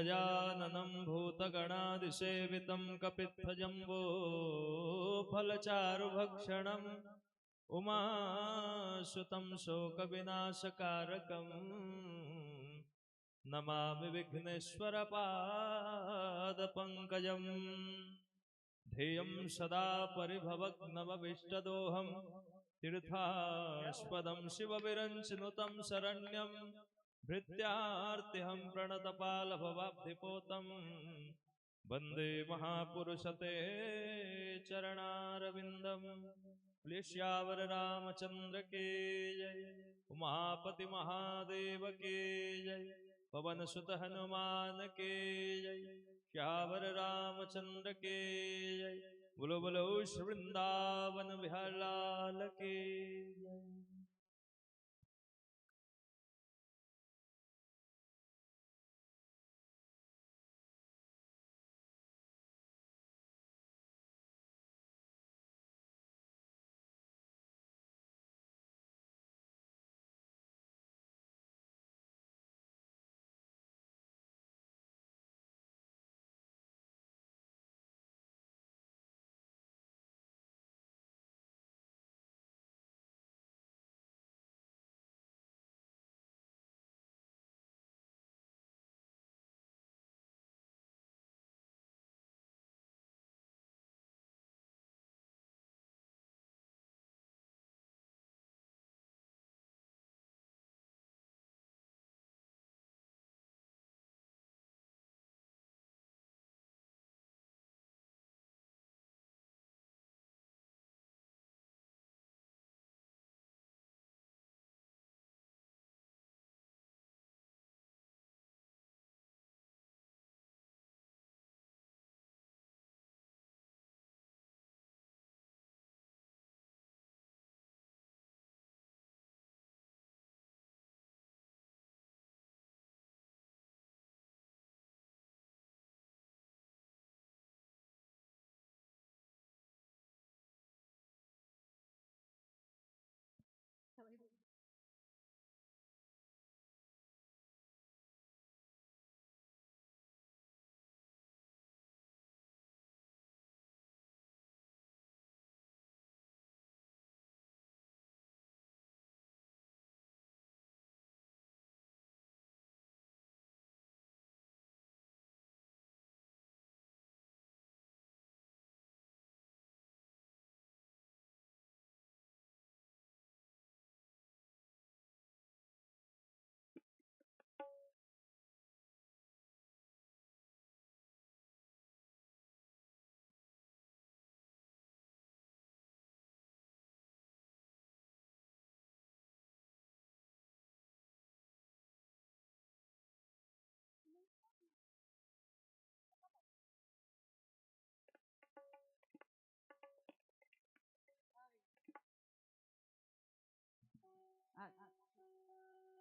गजाननं भूतगणादिसेवितं कपित्थजम्बो फलचारुभक्षणम् उमासुतं शोकविनाशकारकं नमामि विघ्नेश्वरपादपङ्कजम्। ध्येयं सदा परिभवग्नमभीष्टदोहं तीर्थास्पदं शिवविरञ्चिनुतं शरण्यं भृत्यार्तिहं प्रणतपालभवाब्धिपोतं वन्दे महापुरुषते चरणारविन्दम्। श्यावर रामचंद्र के जय, उमापति महादेव के जय, पवन सुत हनुमान के जय, श्यावर रामचंद्र के जय। बोलो बोलो श्री वृंदावन बिहार लाल के जय।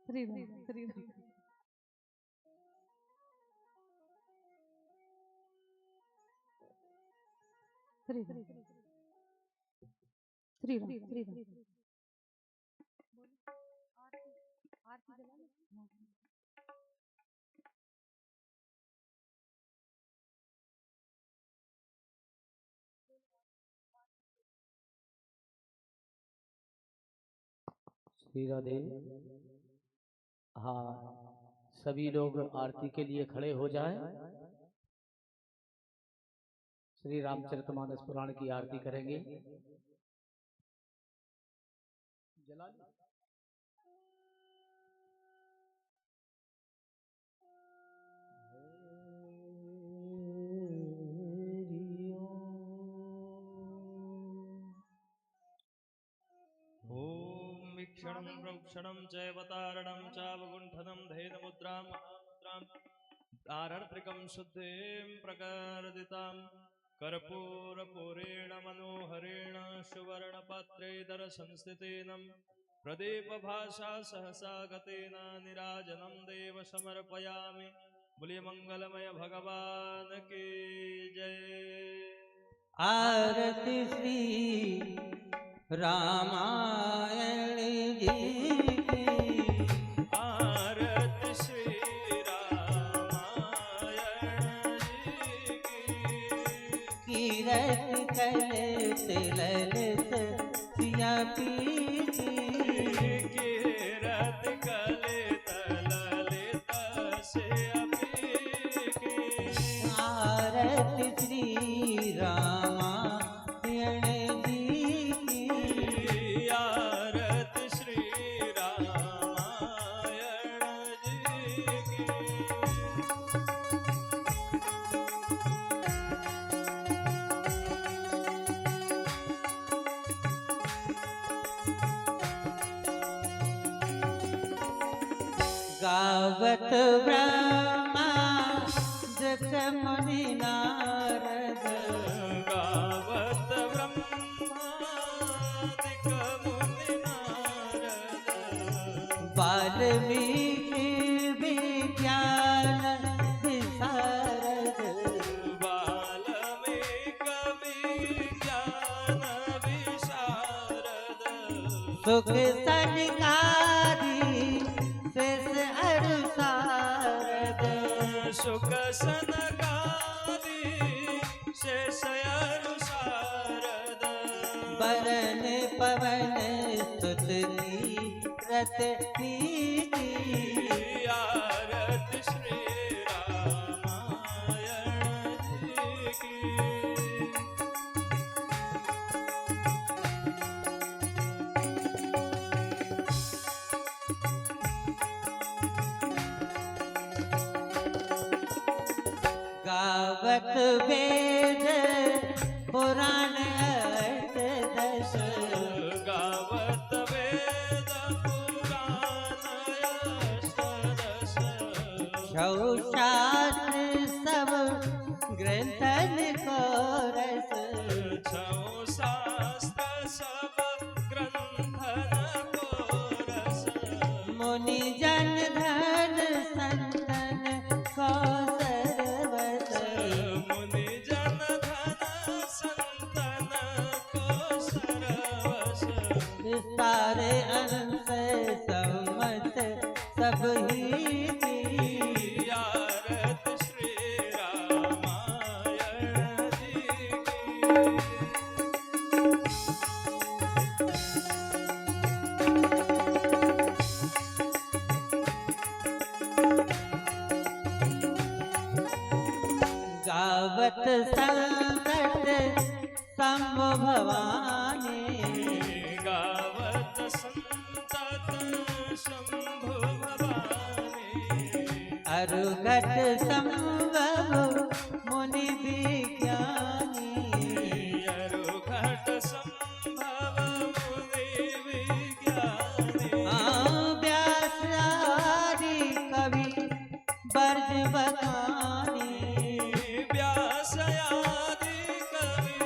श्री राम श्री राम श्री राम श्री राम श्री राम। आरती जला लो। श्री राधे। हाँ, सभी लोग आरती के लिए खड़े हो जाएं। श्री रामचरितमानस पुराण की आरती करेंगे। जला ली। क्षणं प्रोक्षणं चैवतारणं चावगुण्ठनं धेनुमुद्रां महामुद्रां तारर्त्रिकं शुद्धिं प्रकर्दितां कर्पूरपूरेण मनोहरेण सुवर्णपात्रे दरसंस्थितेनं प्रदीपभासा सहसा गतेन नीराजनं देव समर्पयामि। बोलिए मंगलमय भगवान की जय। आरती श्री रामायण जी की, आरती श्री रामायण कीरत कलत ललित सिया पीकी कीरत कलित ललित सिया पीकी आरती श्री रामायण जी की आरती श्री रामायण जी की गावत ब्रह्मा जख मुनि नारद गावत ब्रह्मादिक मुनि नारद वाल्मीकि विज्ञान विशारद वाल्मीक विज्ञान विशारद सुख सनकादि शेष अरु सारद सुख सनकादि शेष अरु सारद बरन पवन सुत रत कीकी आरती श्री रामायण जी की गावत वेद पुराण अर्थ दश गावत वेद पुराण अष्टदश छौ शास्त्र सब ग्रंथन को रस छौ शास्त्र सब ग्रंथन को रस मुनि जन धन संतन को सर्वस मुनि जन धन संतन को सरवस सारे अंश सम्मत सब ही की आरती श्री रामायण जी की गावत संकट शंभु भवानी गावत संतत शंभु भवानी अरुघट संभव मुनि विज्ञानी अरुघट संभव मुनि विज्ञानी व्यास आदि कवि बर्ज बखानी व्यास आदि कवि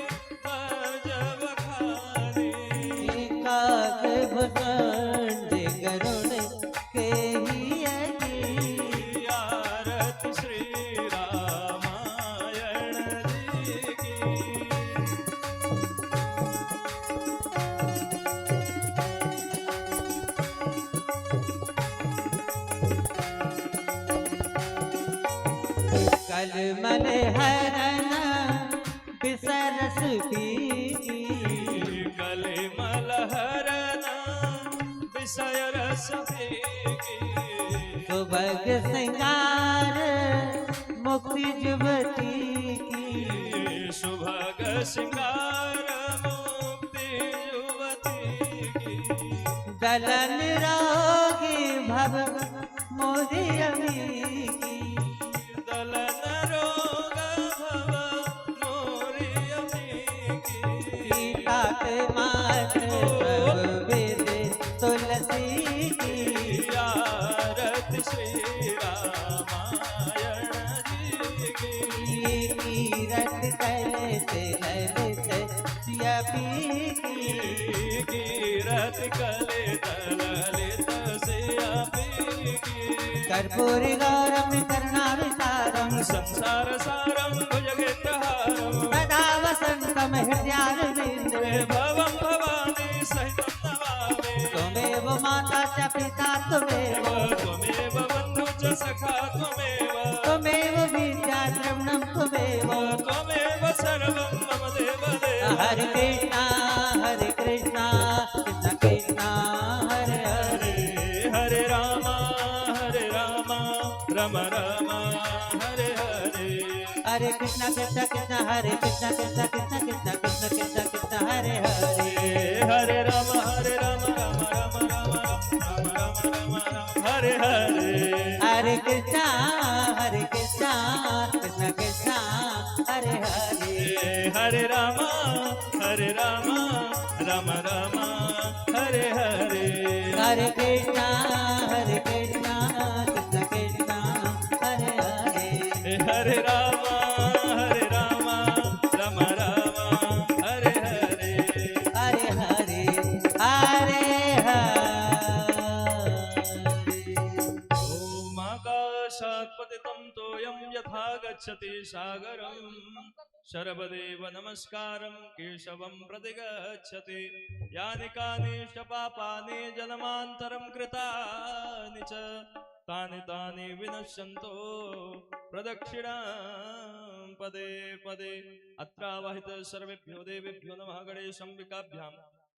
बर्ज बखानी काक भुजंड गरुड़ के ही अजी आरती श्री रामायण जी की कलमल हरन बिसरस पीकी कलिमल हरन विषय रस पीकी सुभग सिंगार मुक्ति जुबती की सुभग सिंगार मुक्ति युवती की दलन रोगी भव मोदी अमी की दलन रोग भव मोरी अमी की तात मात सब वेद तुलसी की आरती श्री रामायण जी की कीरत कलत ललित सिया पीकी कीरत कलित ललित सिया पीकी कर्पूरी गौरम करुणावितारम संसार सारं भुजगेन्द्रहारं सदा वसंतम हृदयारविंद भवं भवानी सहितं नमामि त्वमेव माता च पिता त्वमेव त्वमेव बन्धु च सखा त्वमेव त्वमेव विद्या द्रविणं त्वमेव त्वमेव सर्वं मम कृष्णा कृष्ण कृष्ण हरे हरे हरे राम राम राम हरे हरे हरे कृष्ण कृष्ण कृष्ण हरे कृष्ण कृष्ण कृष्ण कृष्ण कृष्ण कृष्ण कृष्ण हरे हरे हरे राम राम राम राम राम राम हरे हरे हरे कृष्ण कृष्ण कृष्ण हरे हरे हरे राम राम राम हरे हरे हरे कृष्ण कृष्ण कृष्ण हरे हरे हरे राम राम राम हरे हरे हरे हरे हरे ॐ आकाशात् पतितं तोयं यथा गच्छति सागरम् शरवदेव नमस्कारं केशवं प्रति गच्छति यानि कानि च पापानि जन्मान्तरं कृतानि च तानि तानि विनश्यन्तो प्रदक्षिणां पदे पदे अत्रावाहित सर्वेभ्यो देवेभ्यो नमः गणेशम्बिकाभ्यां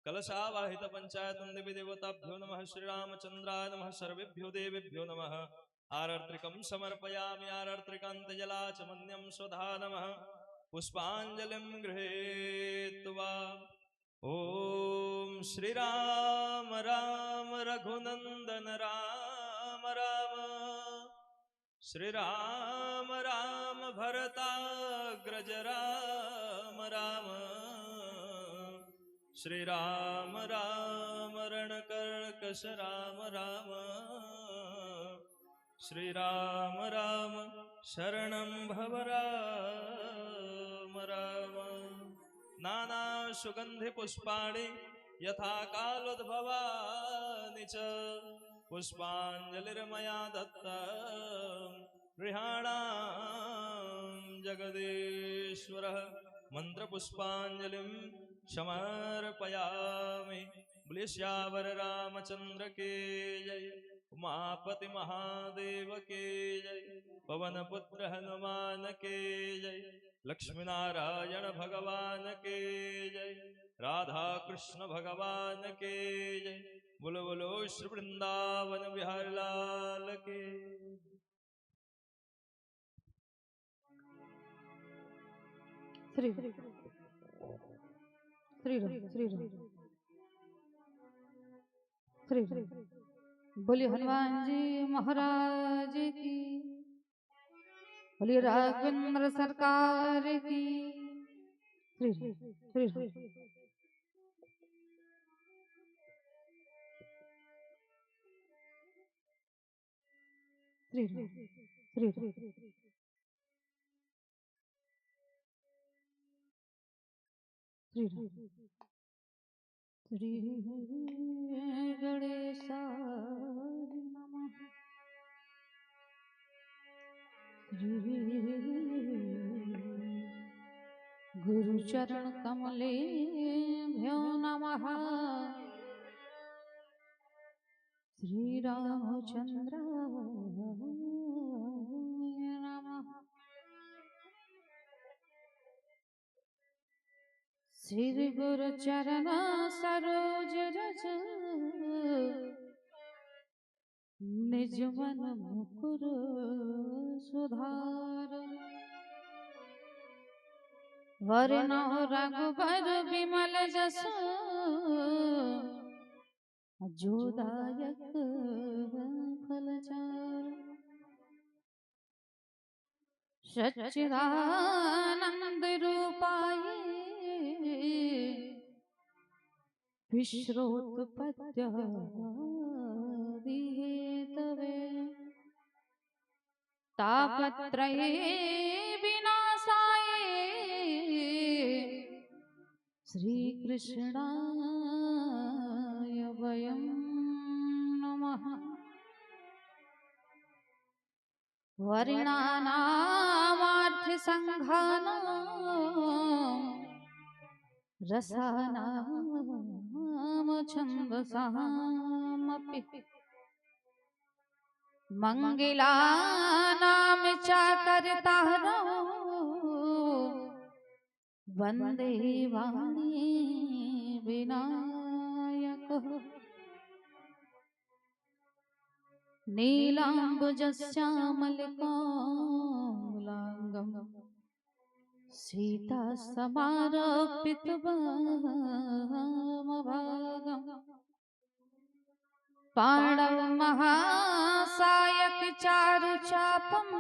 कलशावाहित पंचायत देवी देवताभ्यो नमः श्रीरामचंद्राय नमः सर्वेभ्यो देवेभ्यो नमः आरर्त्रिकं समर्पयामि आरर्त्रिकान्तजलाचमन्यं स्वधा नमः पुष्पाञ्जलिं गृहीत्वा ॐ श्रीराम राम रघुनन्दन राम राम श्रीराम राम भरताग्रज राम राम श्रीराम राम रणकर्कश राम राम श्रीराम राम शरणं भव राम राम नाना सुगंधि पुष्पाणि यथा कालोद्भवानि च पुष्पाञ्जलिर्मया दत्ता गृहाणां जगदीश्वरः मंत्रपुष्पाञ्जलिं समर्पयामि बोले श्यावर रामचंद्र के जय उमापति महादेव के जय पवन पुत्र हनुमान के जय लक्ष्मी नारायण भगवान के जय राधा कृष्ण भगवान के जय बोलो बोलो श्री वृंदावन बिहारी लाल के श्री श्री राम श्री बोलिए हनुमान जी महाराज की बोलिए राघवेंद्र सरकार की श्री श्री श्री गणेशाय नमः श्री गुरुचरण कमलेभ्यो नमः श्री रामचंद्राय नमः श्री गुरु चरण सरोज रज निज मन मुकुर सुधार वरना रघुबर विमल जस जोदायक फलचार सच्चिदानंद रूपाय विश्रोत्पत्यादिहेतवे तापत्रये विनाशाय श्रीकृष्णाय वयं नमः वर्णानामार्थसङ्घानां रसानां छन्दसामपि मङ्गलानां च कर्तारौ वंदे वाणी विनायक नीलाम्बुजश्यामलकोमलाङ्गं सीता समारोपितवामभागम् पाणव महासायक चारुचापम्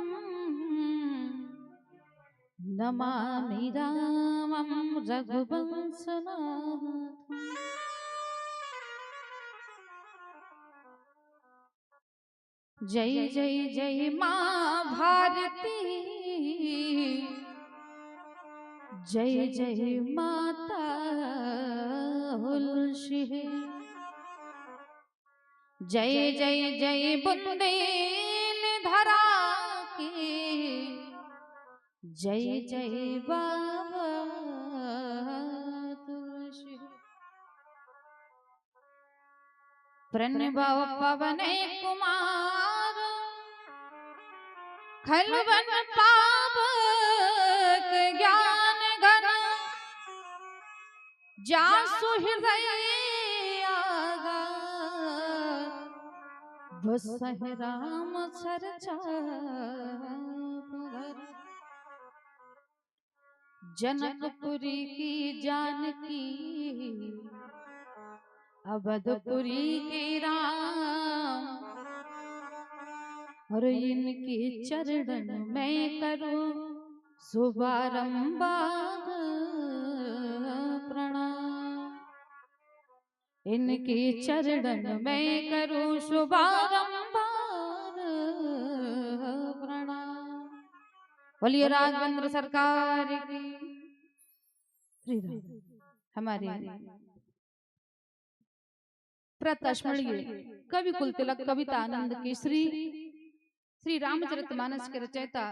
नमामि रामं रघुवंशनाथम्। जय जय जय माँ भारती, जय जय माता तुलसी, जय जय जय बुंदेलधरा की, जय जय बाबा तुलसी। प्रणव पवन कुमार खलवन पावक ज्ञान घन, जासु हृदय बसह राम चर्चा। जनकपुरी की जानकी, अवधपुरी के राम, और इनके चरण में करूं शुभारंभार प्रणाम। इनके चरण में करूं शुभारंभार प्रणाम। बोलिए राघवेंद्र सरकार की। श्री राम हमारे प्रतस्मरणीय कवि कुल तिलक कविता आनंद केसरी श्री रामचरितमानस के रचयिता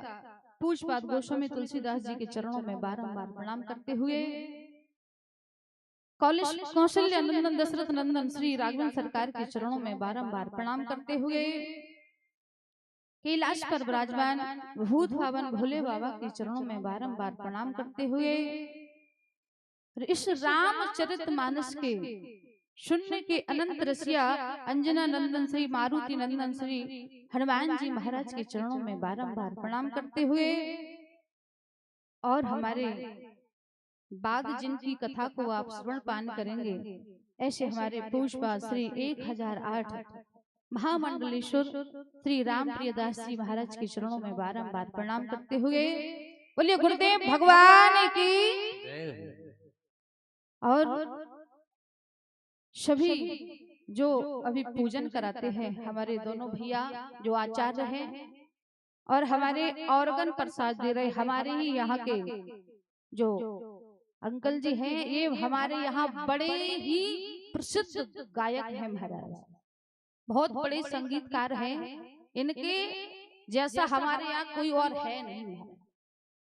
पूज्यपाद गोस्वामी तुलसीदास जी के चरणों में बारंबार प्रणाम करते हुए कौशल्य नंदन दशरथ नंदन श्री राघवेंद्र सरकार के चरणों में बारंबार प्रणाम करते हुए कैलाश पर विराजमान भूत भावन भोले बाबा के चरणों में बारंबार प्रणाम करते हुए इस रामचरितमानस के शून्य के अनंत रसिया अंजना नंदन श्री मारुति नंदन श्री हनुमान जी महाराज के चरणों में बारंबार प्रणाम करते हुए और हमारे बाद जिनकी कथा को आप श्रवण पान करेंगे ऐसे हमारे पूज्यपाद श्री 1008 महामंडलेश्वर श्री राम प्रियदास जी महाराज के चरणों में बारंबार प्रणाम करते हुए बोलिए गुरुदेव भगवान की। और सभी जो अभी पूजन कराते हैं हमारे दोनों भैया जो आचार्य हैं और हमारे ऑर्गन प्रसाद दे रहे हमारे ही यहाँ के जो अंकल जी हैं, ये हमारे यहाँ बड़े ही प्रसिद्ध गायक हैं महाराज, बहुत बड़े संगीतकार हैं। इनके जैसा हमारे यहाँ कोई और है नहीं,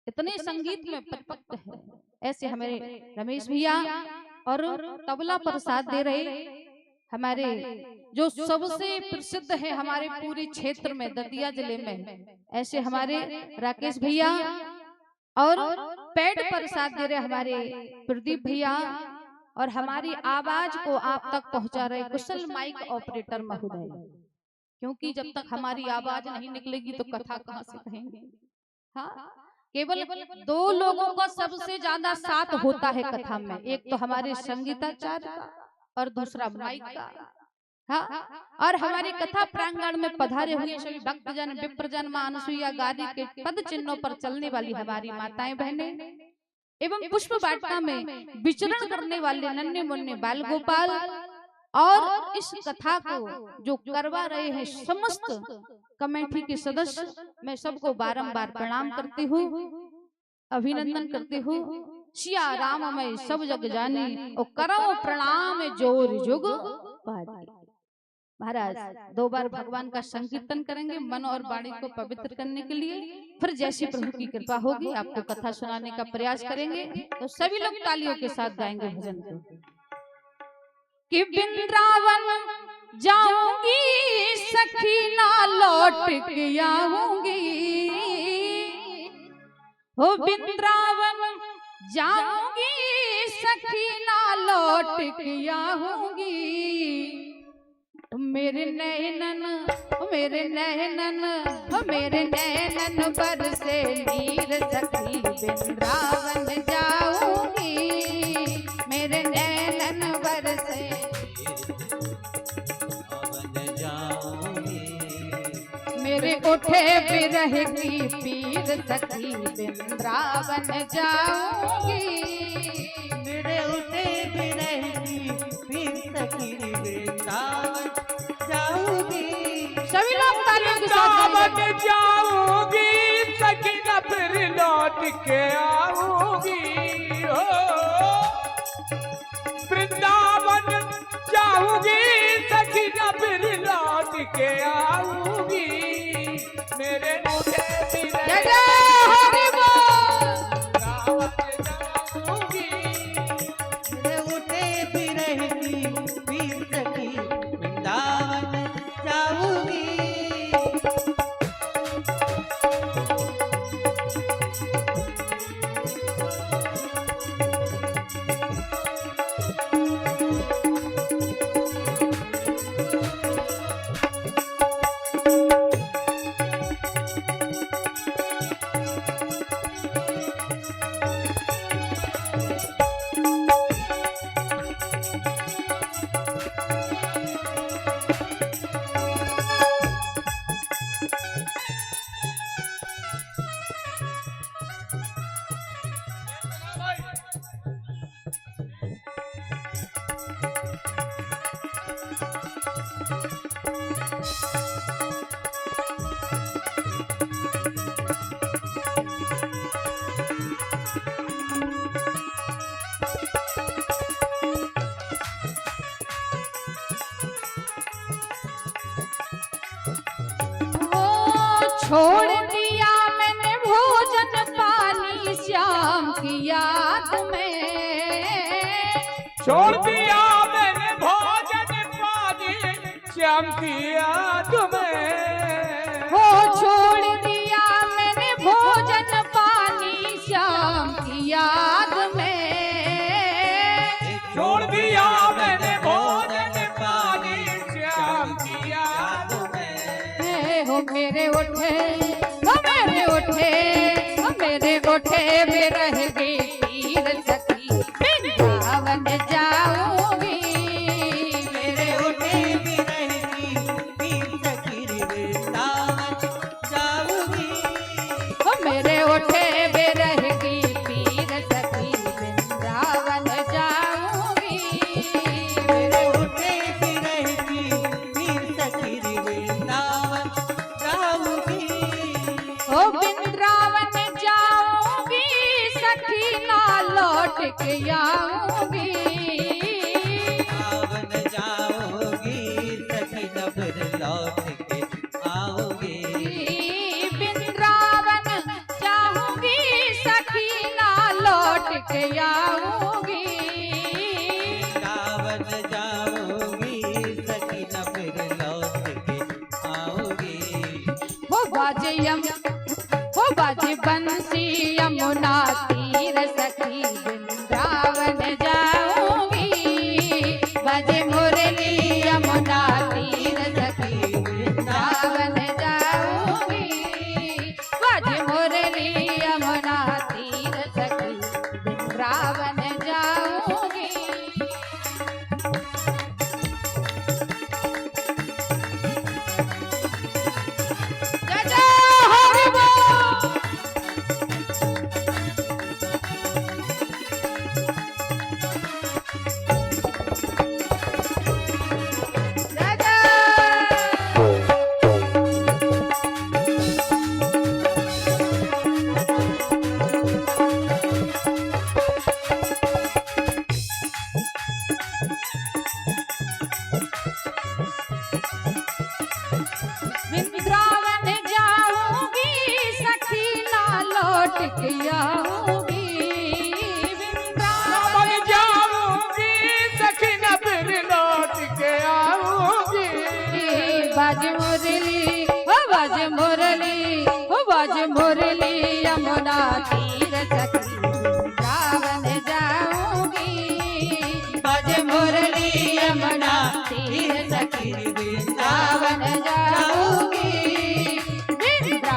इतने संगीत में परिपक्व है। ऐसे हमारे रमेश भैया और तबला प्रसाद दे रहे हमारे जो सबसे प्रसिद्ध है हमारे पूरे क्षेत्र में दतिया जिले में, ऐसे हमारे राकेश भैया और पेड़ प्रसाद दे रहे हमारे प्रदीप भैया और हमारी आवाज को आप तक पहुंचा रहे कुशल माइक ऑपरेटर महोदय, क्योंकि जब तक हमारी आवाज नहीं निकलेगी तो कथा कहाँ से कहेंगे। हाँ, केवल दो लोगों का सबसे ज्यादा साथ होता है कथा में, एक तो हमारे संगीताचार्य और दूसरा माइक का। हाँ, और हमारी कथा प्रांगण में पधारे हुए सभी भक्तजन विप्रजन मां अनसुईया गादी के पद चिन्हों पर चलने वाली हमारी माताएं बहनें एवं पुष्प वाटिका में विचरण करने वाले नन्हे मुन्ने बाल गोपाल और इस कथा को जो करवा रहे हैं समस्त कमेटी के सदस्य, मैं सबको बारंबार प्रणाम करती हूँ, अभिनंदन करती हूँ। सिया राम मैं सब जग जानी और करो प्रणाम जोर जुग पाती। महाराज 2 बार भगवान का संकीर्तन करेंगे मन और वाणी को पवित्र करने के लिए, फिर जैसी प्रभु की कृपा होगी आपको कथा सुनाने का प्रयास करेंगे। तो सभी लोग तालियों के साथ गाएंगे भजन को। कि वृंदावन जाऊंगी सखी ना लौट के आऊंगी, हो वृंदावन जाऊंगी सखी ना लौट के आऊंगी, मेरे नैनन मेरे नैनन मेरे नैनन बरसे नीर सखी वृंदावन जाऊंगी, मेरे नैनन बरसे मेरे उठे बिरह की पीर सखी वृंदावन जाऊंगी, मेरे उठे बिरह की पीर सखी वृंदावन जाऊंगी, सभी लोग तालियों के साथ वृंदावन जाऊंगी सखी न फिर लौट के आऊंगी, हो वृंदावन जाऊंगी सखी न फिर लौट के आऊंगी, मेरे उठे जय जय हरि बोल। जाऊंगी, मेरे उठे बिरह की पीर सखी वृंदावन जाऊंगी। छोड़ दिया मैंने भोजन पानी श्याम की याद में, छोड़ दिया मैंने भोजन पानी श्याम की याद में, हो छोड़ दिया मैंने भोजन पानी श्याम की याद में, छोड़ दिया मैंने भोजन पानी श्याम की याद में, हो मेरे उठे हो मेरे उठे हो मेरे उठे में रह गई पीर सखी वृंदावन जाऊंगी, मेरे उठे बिरह की पीर सखी वृंदावन जाऊंगी, हो मेरे उठे में रह गई पीर सखी वृंदावन जाऊंगी, मेरे उठे बिरह की पीर सखी वृंदावन जाऊंगी, हो वृंदावन जाऊंगी सखी ना लौट के आऊंगी, वृंदावन जाऊंगी सखी न फिर लौट के आऊंगी, वृंदावन जाऊंगी सखी ना लौट के आऊंगी, वृंदावन जाऊंगी सखी न फिर लौट के आऊंगी, हो बाजे बंसी यमुना तीर सखी वृंदावन जाऊंगी, बाजे मुरली यमुना तीर सखी वृंदावन जाऊंगी, बाजे मुरली यमुना तीर सखी वृंदावन जाऊंगी। जय जय हरि बोल। जय जय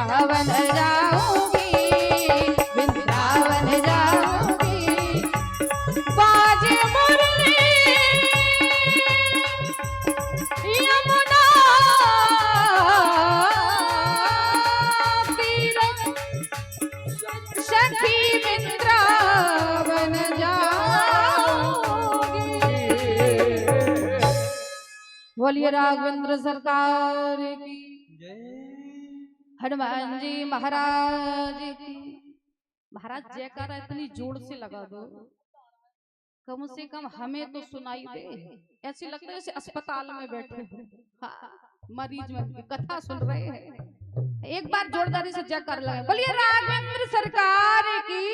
वृंदावन जाऊंगी, वृंदावन जाऊंगी, बाजे मुरली यमुना तीर, सखी वृंदावन जाऊंगी। बोलिए राघवेंद्र सरकार की, हनुमान जी महाराज की। महाराज जयकारा इतनी जोर से लगा दो, कम से कम हमें तो सुनाई दे। ऐसी लगता है जैसे अस्पताल में बैठे हो, हाँ, मरीज में कथा सुन रहे हैं। एक बार जोरदारी से जयकारा लगा। बोलिए राघवेंद्र सरकार की,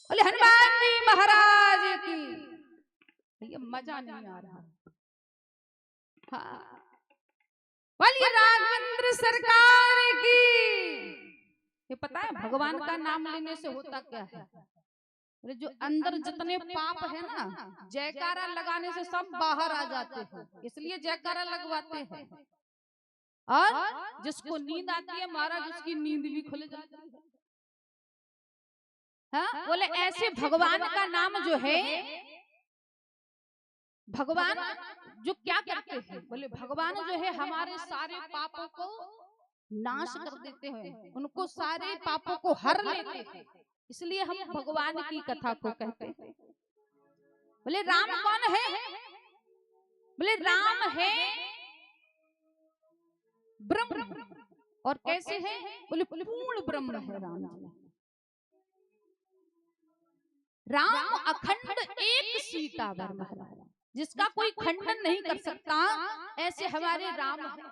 बोलिए हनुमान जी महाराज की। ये मजा नहीं आ रहा। हाँ, बोलिए राघवेंद्र सरकार की। ये पता है भगवान का नाम लेने से होता क्या है? अरे जो अंदर जितने पाप है ना, जयकारा लगाने से सब बाहर आ जाते हैं, इसलिए जयकारा लगवाते हैं। और जिसको नींद आती है महाराज, उसकी नींद भी खुल जाती है। हाँ, बोले ऐसे भगवान का नाम जो है, भगवान जो क्या करते हैं? बोले भगवान जो है हमारे सारे पापों को नाश कर देते हैं, उनको सारे पापों को हर लेते हैं, इसलिए हम भगवान की कथा को कहते हैं। बोले राम कौन है? बोले राम है ब्रह्म। और कैसे है? बोले पूर्ण ब्रह्म है राम। राम अखंड एक सीतावर महाराज, जिसका कोई खंडन नहीं कर सकता, ऐसे हमारे राम है।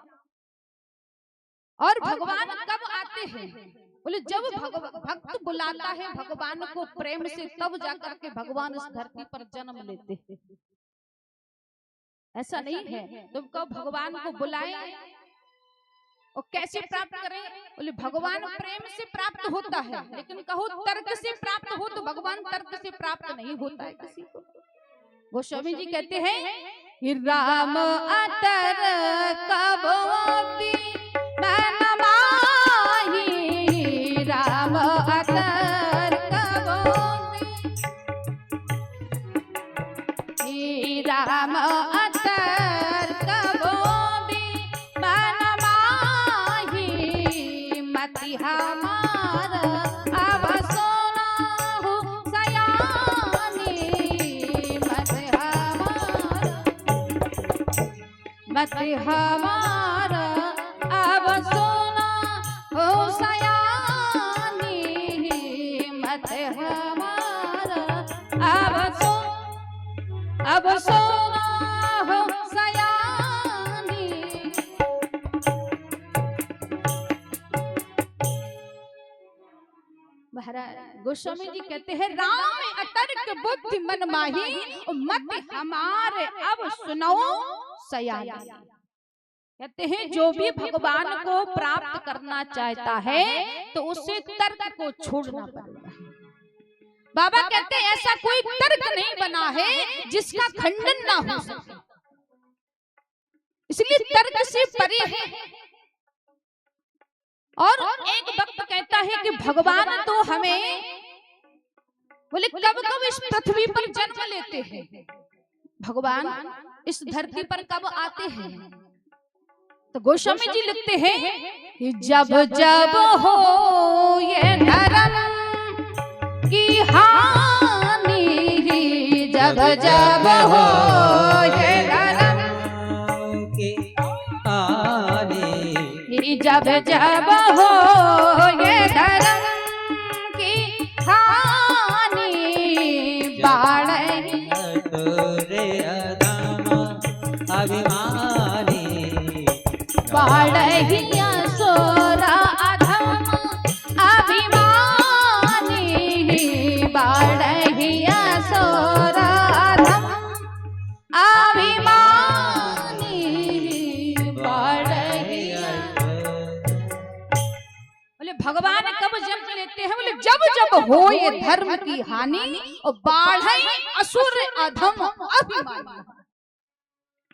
और भगवान कब आते हैं? बोले जब भक्त बुलाता है भगवान को प्रेम से, तब जाकर के भगवान इस धरती पर जन्म लेते हैं। ऐसा नहीं है तुम कब भगवान को बुलाएं और कैसे प्राप्त करें? बोले भगवान प्रेम से प्राप्त होता है, लेकिन कहो तर्क से प्राप्त हो तो भगवान तर्क से प्राप्त नहीं होता है किसी को। गोस्वामी जी कहते हैं, राम अतर कबोती मन माही, राम अतर कबोती, राम अतर कबोती मन माही, मति हमार अब सोना हो सयानी, मत हमारा अब सोना हो सयानी, मत हमारा अब सोना हो सयानी। महाराज गोस्वामी जी कहते हैं, राम अतर्क बुद्धि मन माही, मत हमारे अब सुनो सयानी। कहते हैं जो भी भगवान को प्राप्त करना चाहता है तो उसे तर्क को छोड़ना पड़ेगा। बाबा कहते हैं ऐसा कोई तर्क नहीं बना है जिसका खंडन ना हो सके, इसलिए तर्क से परे है। और एक वक्त कहता है कि भगवान तो हमें, बोले कब कब इस पृथ्वी पर जन्म लेते हैं, भगवान इस धरती पर कब आते हैं? तो गोस्वामी जी लिखते हैं कि जब जब हो ये धर्म की हानि, जब जब हो ये धर्म की हानि, जब जब हो ये धर्म की हानि, बाढ़ी रे अधम अभिमानी, बाढ़िया सोरा अधम अभिमानी, बाढ़िया सोरा अधम अभिमानी, बाढ़िया। बोले भगवान कब जन्म लेते हैं? बोले जब जब हो ये धर्म की हानि और बाढ़ई असुर अधम अभिमानी।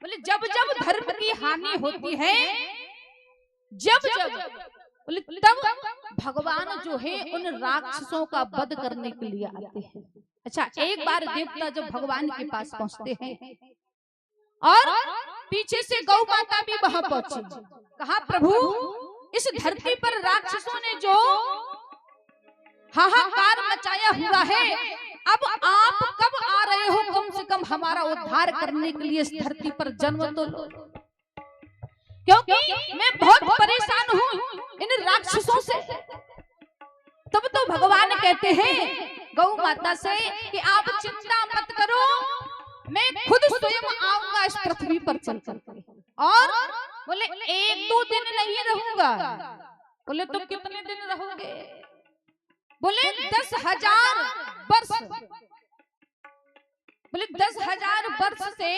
बोले जब जब धर्म की हानि होती है, जब जब बोले तब भगवान जो है उन राक्षसों का वध करने के लिए आते हैं। अच्छा, एक बार देवता जब भगवान के पास पहुंचते हैं और पीछे से गौ माता भी वहां पहुंची, कहा प्रभु इस धरती पर राक्षसों ने जो हाहाकार मचाया हुआ है, अब आप कब आ रहे हो? कम से कम हमारा उद्धार करने के लिए इस धरती पर जन्म तो लो, क्योंकि मैं बहुत परेशान हूँ इन राक्षसों से। तब तो भगवान कहते हैं गौ माता से कि आप चिंता मत करो, मैं खुद स्वयं आऊंगा इस पृथ्वी पर चल करके, और बोले 1-2 दिन नहीं रहूंगा। बोले तो कितने दिन रहोगे? बोले 10,000 वर्ष। बोले 10,000 वर्ष से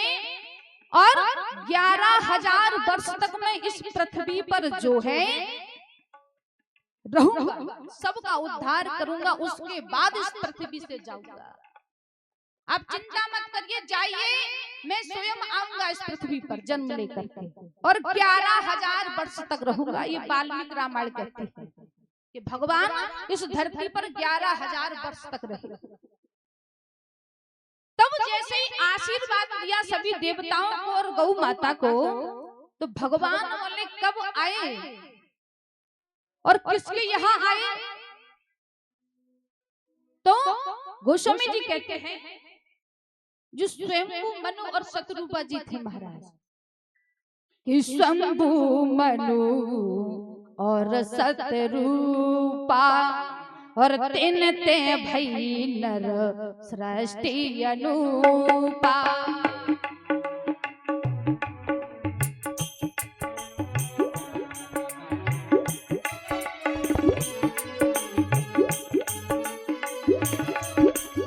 और 11,000 वर्ष तक मैं इस पृथ्वी पर जो है रहूंगा, सबका उद्धार करूंगा, उसके बाद इस पृथ्वी से जाऊंगा। आप चिंता मत करिए, जाइए, मैं स्वयं आऊंगा इस पृथ्वी पर जन्म लेकर के, और 11,000 वर्ष तक रहूंगा। ये वाल्मीकि रामायण कहते हैं कि भगवान इस धरती पर 11,000 वर्ष तक रहे। तब जैसे ही आशीर्वाद दिया सभी देवताओं को और गौ माता को, तो भगवान बोले कब आए और किसके यहाँ आए? तो गोस्वामी जी कहते हैं जो स्वयंभू मनु और शत्रुपा जी थे महाराज, कि स्वयंभू मनु और शत्रुपा और तीन ते भई नर सृष्टि अनुपा।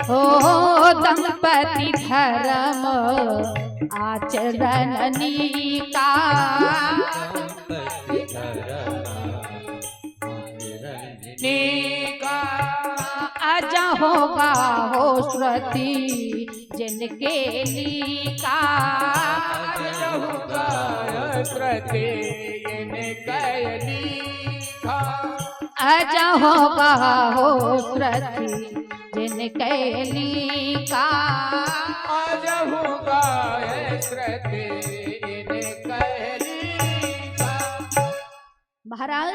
हो दंपति धर्म आचरणनी का, अजा होगा हो श्रुति जिनके लिखा, अजा होगा श्रुति जिनके लिखा, अजा होगा हो श्रुति जिनके लिखा, अजा होगा श्रुति जिनके लिखा। महाराज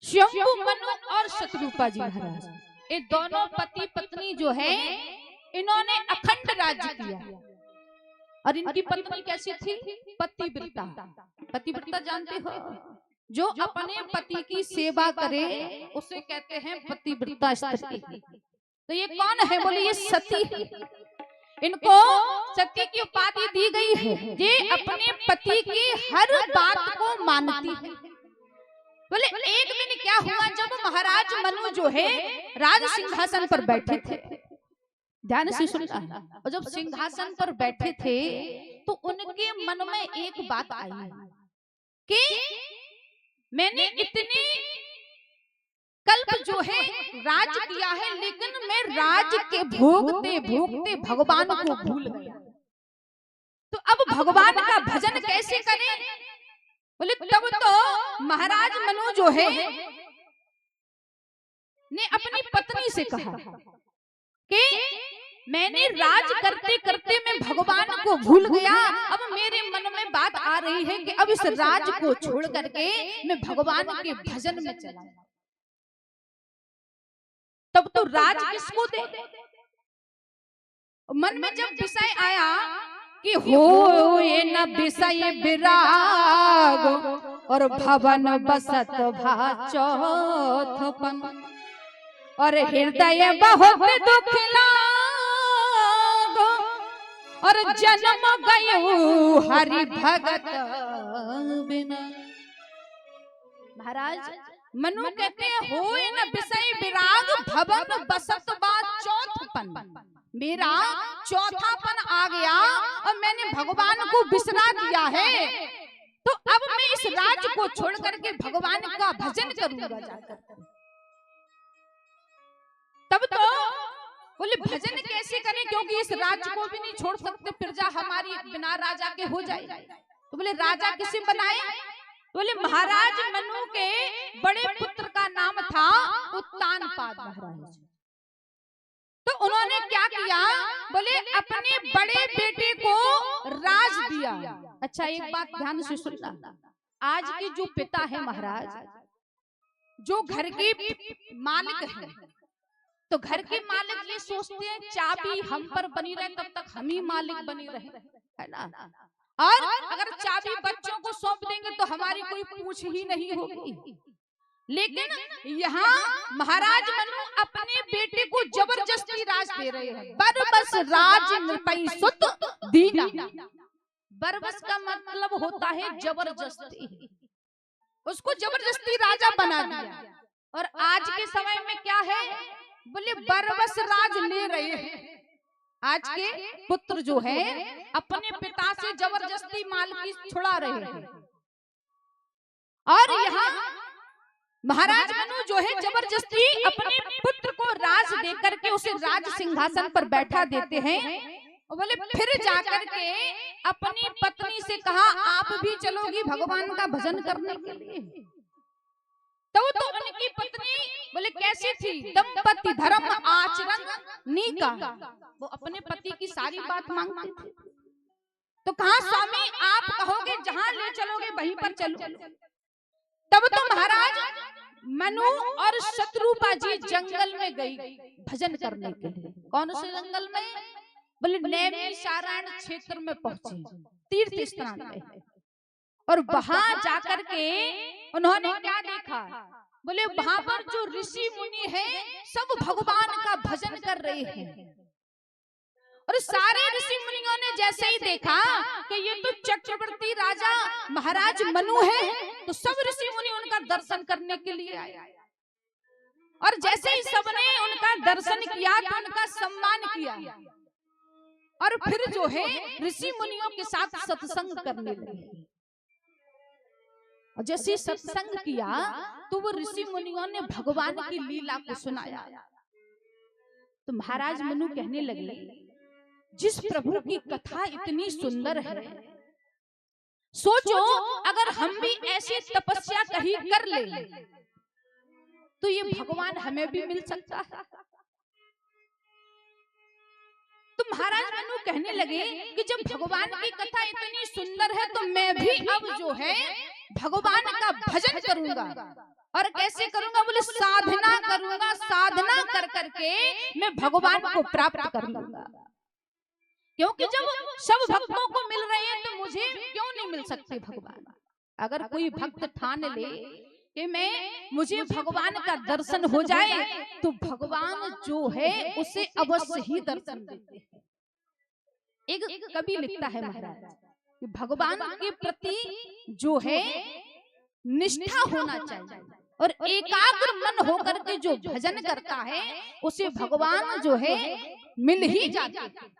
शंभु मनु और शत्रुपा जी महाराज, ये दोनों पति पत्नी जो है इन्होंने अखंड राज्य किया, और इनकी पत्नी कैसी थी? पतिव्रता। पतिव्रता जानते हो? जो अपने पति की सेवा करे उसे कहते हैं पतिव्रता स्त्री। तो ये कौन है? बोले ये सती है। इनको सती की उपाधि दी गई है। ये अपने पति की हर बात को मानती है। बोले एक दिन क्या हुआ, जब महाराज मनु जो है राज सिंहासन पर बैठे थे, ध्यान से सुनना, और जब सिंहासन पर बैठे थे तो उनके मन में एक बात आई कि मैंने इतने कल्प जो है राज किया है, लेकिन मैं राज के भोगते भोगते भगवान को भूल गया, तो अब भगवान का भजन कैसे करें? बोले तब तो महाराज मनु जो है ने अपनी पत्नी से कहा कि मैंने राज करते करते मैं भगवान को भूल गया, अब मेरे मन में बात आ रही है कि अब इस राज को छोड़ करके मैं भगवान के भजन में चला। तब तो राज किसको दे? मन में जब विषय आया कि हो ये न विषय विराग और भवन बसत भा चौथपन, और हृदय बहुत दुख लागो और जन्म गयो हरि भगत बिना। महाराज मनु कहते हैं हो ये न विषय विराग भवन बसत भा चौथपन, मेरा चौथापन आ गया और मैंने भगवान को बिसरा दिया है, तो अब मैं इस राज को छोड़ करके भगवान का भजन करूंगा जाकर। तब तो बोले भजन कैसे करें, क्योंकि इस राज को भी नहीं छोड़ सकते, प्रजा हमारी बिना राजा के हो जाए। तो बोले राजा किसे बनाए? बोले महाराज मनु के बड़े पुत्र का नाम था उत्तानपाद महाराज। तो उन्होंने क्या किया, बोले अपने बड़े बेटे को राज दिया। अच्छा एक बात ध्यान से सुनना, आज के जो पिता है महाराज, जो घर के मालिक है, तो घर के मालिक ये सोचते हैं चाबी हम पर बनी रहे तब तक हम ही मालिक बनी रहे, है ना। और अगर चाबी बच्चों को सौंप देंगे तो हमारी कोई पूछ ही नहीं होगी। लेकिन यहाँ महाराज मनु अपने बेटे को जबरदस्ती राज दे रहे हैं। बरबस राज नृपै सुत दीना। बरबस का मतलब होता है जबरदस्ती, उसको जबरदस्ती राजा बना दिया। और आज के समय में क्या है, बोले बरबस राज ले रहे हैं। आज के पुत्र जो है अपने पिता से जबरदस्ती मालकी छुड़ा रहे हैं। और यहाँ महाराज मनु जो है जबरदस्ती अपने पुत्र को राज देकर के उसे राज सिंहासन पर बैठा देते हैं। बोले फिर जाकर के अपनी पत्नी से कहा आप भी चलोगी भगवान का भजन करने के लिए। तो उनकी पत्नी बोले कैसी थी, दंपति धर्म आचरण नीका, वो अपने पति की सारी बात मांगती थी। तो कहा स्वामी आप कहोगे जहां ले चलोगे वहीं पर चलो। तब तो महाराज मनु और शत्रुपा जी जंगल में गई भजन करने के लिए। कौन से जंगल में, बोले नैमिषारण्य क्षेत्र में पहुंचे, तीर्थ स्थान में। और वहां जाकर के उन्होंने क्या देखा, बोले वहां पर जो ऋषि मुनि हैं सब भगवान का भजन कर रहे हैं। और सारे ऋषि मुनियों ने जैसे ही देखा कि ये तो चक्रवर्ती राजा महाराज मनु है, तो सब ऋषि मुनि उनका दर्शन करने के लिए आए। और जैसे ही सबने उनका दर्शन किया तो उनका सम्मान किया। और फिर जो है ऋषि मुनियों के साथ सत्संग करने लगे। और जैसे सत्संग किया तो वो ऋषि मुनियों ने भगवान की लीला को सुनाया। तो महाराज मनु कहने लगे जिस प्रभु की कथा इतनी सुंदर है, सोचो अगर हम भी ऐसी तपस्या कहीं कर ले तो ये भगवान हमें भी मिल सकता है। तो महाराज मनु कहने लगे कि जब भगवान की कथा इतनी सुंदर है तो मैं भी अब जो है भगवान का भजन करूंगा। और कैसे करूंगा, बोले साधना करूंगा, साधना कर करके मैं भगवान को प्राप्त कर लूंगा। क्योंकि जब सब भक्तों को मिल रहे हैं तो मुझे क्यों नहीं मिल सकते भगवान। अगर कोई भक्त ठान ले कि मुझे भगवान का दर्शन हो जाए तो भगवान जो है उसे अवश्य ही दर्शन देते हैं। एक कवि लिखता है महाराज कि भगवान के प्रति जो है निष्ठा होना चाहिए और एकाग्र मन होकर के जो भजन करता है उसे भगवान जो है मिल ही जाते हैं।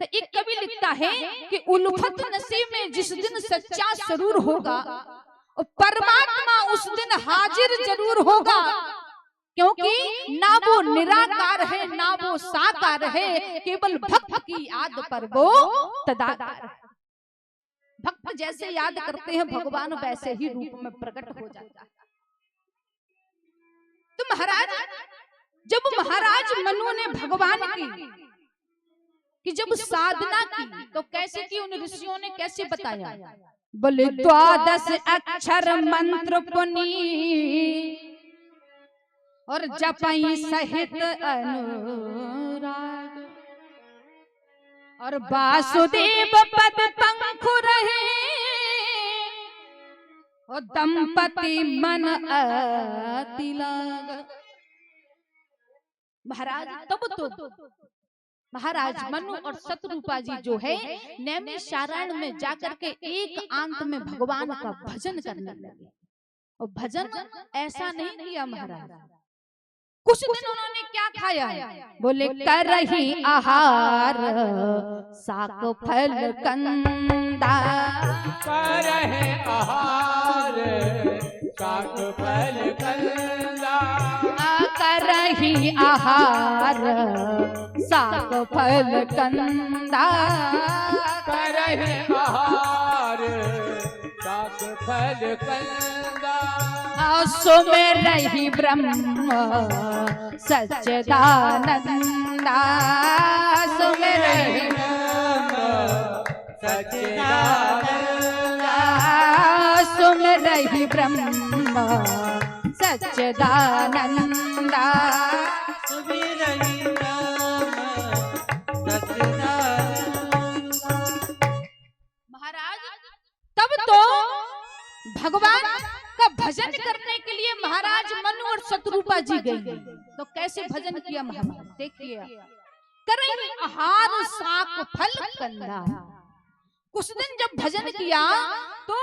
तो एक कवि लिखता है कि उल्फत नसीब में जिस दिन सच्चा सरूर होगा परमात्मा उस दिन हाजिर जरूर होगा। क्योंकि ना वो निराकार है ना वो साकार है, केवल भक्त की याद पर वो तदाकार है। भक्त जैसे याद करते हैं भगवान वैसे ही रूप में प्रकट हो जाता है। तो महाराज जब महाराज मनु ने भगवान की जब साधना की तो कैसे की, उन ऋषियों ने कैसे बताया, बोले 12 अक्षर मंत्र पुनी और जपई सहित अनुराग और वासुदेव पद पंखु रहे और दंपति मन अति लाग। महाराज तब तो महाराज मनु और शत्रुपा जी जो है नैमिषारण्य में जाकर के एकांत में भगवान का भजन करने लगे। और भजन ऐसा नहीं किया महाराज, कुछ दिन उन्होंने क्या खाया, बोले करही आहार साक फल कंदा, करहे आहार साक फल कंदा, करही आहार साक फल कंदा, करहे आहार अहार शाक फल कंदा सुमिरहि ब्रह्म सच्चिदानंदा सुमिरहि सच्चिदानंदा सुमिरहि ब्रह्म सच्चिदानंदा सुमिरहि ब्रह्म सच्चिदानंदा। महाराज तब तो भगवान का भजन करने के लिए महाराज मनु और शत्रुपा जी गए। तो कैसे भजन किया महाराज देखिए, करें आहार साक फल कंदा। कुछ दिन जब भजन किया तो